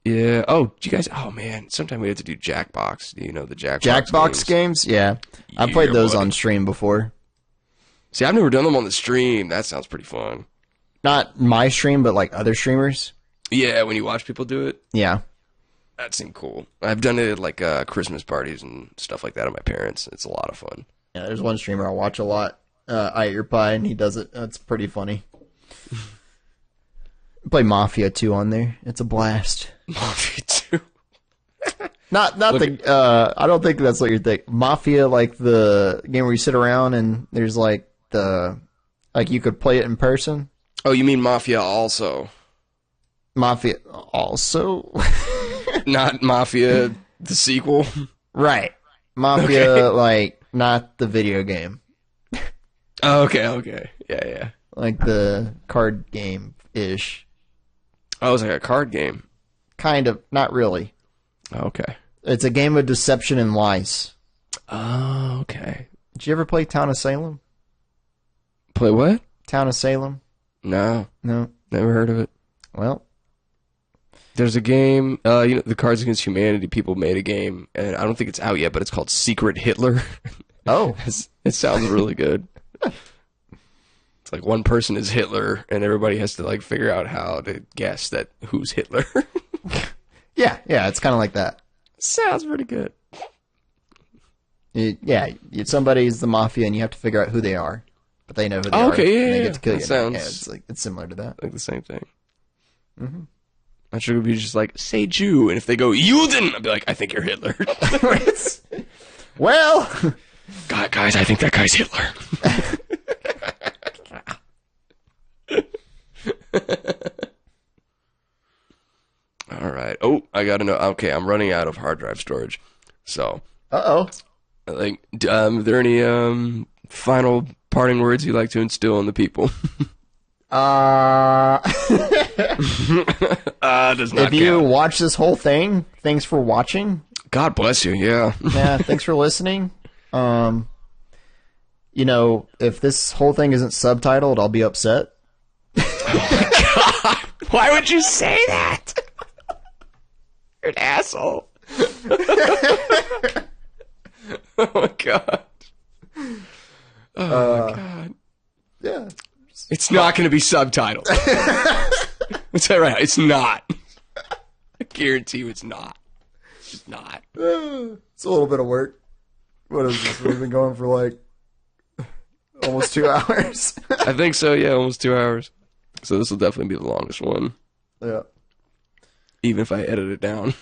Yeah. Oh, do you guys? Oh man, sometime we have to do Jackbox. Do you know the Jackbox games? Yeah, I played those on stream before. See, I've never done them on the stream. That sounds pretty fun. Not my stream, but like other streamers. Yeah, when you watch people do it. Yeah. That seemed cool. I've done it at like Christmas parties and stuff like that at my parents'. It's a lot of fun. Yeah, there's one streamer I watch a lot, I Eat Your Pie, and he does it. It's pretty funny. Play Mafia 2 on there. It's a blast. Mafia 2? Not the, I don't think that's what you're thinking. Mafia, like the game where you sit around and there's like you could play it in person. Oh, you mean Mafia also? Mafia also? Not Mafia, the sequel? Right. Mafia, okay. Like, not the video game. Oh, okay. Yeah. Like the card game-ish. Oh, it's like a card game. Kind of. Not really. Okay. It's a game of deception and lies. Oh, okay. Did you ever play Town of Salem? Play what? Town of Salem? No. Never heard of it. Well. There's a game, the Cards Against Humanity people made a game, and I don't think it's out yet, but it's called Secret Hitler. Oh. It sounds really good. It's like one person is Hitler, and everybody has to like figure out how to guess that who's Hitler. Yeah, it's kind of like that. Sounds pretty good. Somebody's the mafia, and you have to figure out who they are, but they know who they are. Okay, and they get to kill you. Sounds it's similar to that. Like the same thing. Mm-hmm. I'm sure it would be just like, say Jew, and if they go Juden, I'd be like, I think you're Hitler. Well, God, guys, I think that guy's Hitler. All right. Oh, I gotta know. Okay, I'm running out of hard drive storage. So, Uh-oh. like, are there any final parting words you'd like to instill in the people? Does not If you count. watch this whole thing, thanks for watching. God bless you. Yeah. Yeah, thanks for listening. You know, if this whole thing isn't subtitled, I'll be upset. God, why would you say that? You're an asshole. Oh my god. Oh my god. Yeah. It's not going to be subtitled. Is that right? It's not. I guarantee you it's not. It's not. It's a little bit of work. What is this? We've been going for like almost 2 hours. I think so, yeah, almost 2 hours. So this will definitely be the longest one. Yeah. Even if I edit it down.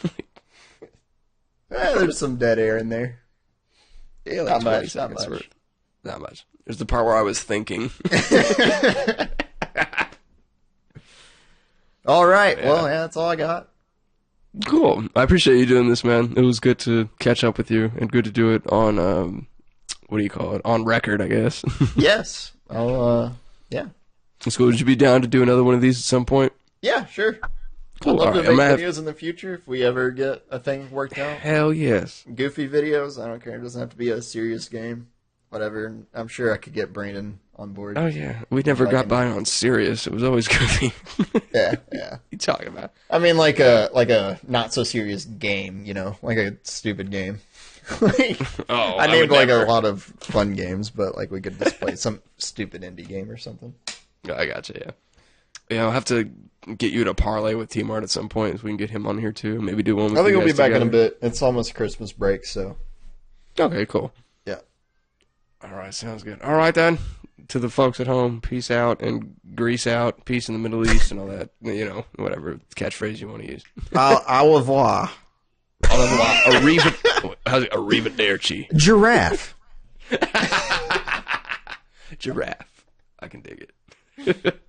There's some dead air in there. Yeah, Not 20 much, not seconds much. worth. Not much. There's the part where I was thinking. All right. Well, yeah, that's all I got. Cool. I appreciate you doing this, man. It was good to catch up with you and good to do it on, what do you call it? On record, I guess. Yes. Yeah. It's cool. Would you be down to do another one of these at some point? Yeah, sure. Cool. I'd love All to right. make I'm videos in the future if we ever get a thing worked out. Hell yes. Goofy videos, I don't care. It doesn't have to be a serious game. Whatever. I'm sure I could get Brandon on board. Oh, yeah. We never got by on serious. It was always goofy. Yeah. What you talking about? I mean, like a not so serious game, you know, like a stupid game. Like, Oh, I named would like never. a lot of fun games, but like we could just play some stupid indie game or something. I gotcha, yeah. Yeah, I'll have to get you to parlay with T-Mart at some point so we can get him on here too. Maybe do one with I think you we'll be guys back in a together. bit. It's almost Christmas break, so Okay, cool. yeah. All right, sounds good. All right, then. To the folks at home, peace out and grease out. Peace in the Middle East and all that. You know, whatever catchphrase you want to use. Au revoir. Arrivederci. Giraffe. Giraffe. I can dig it.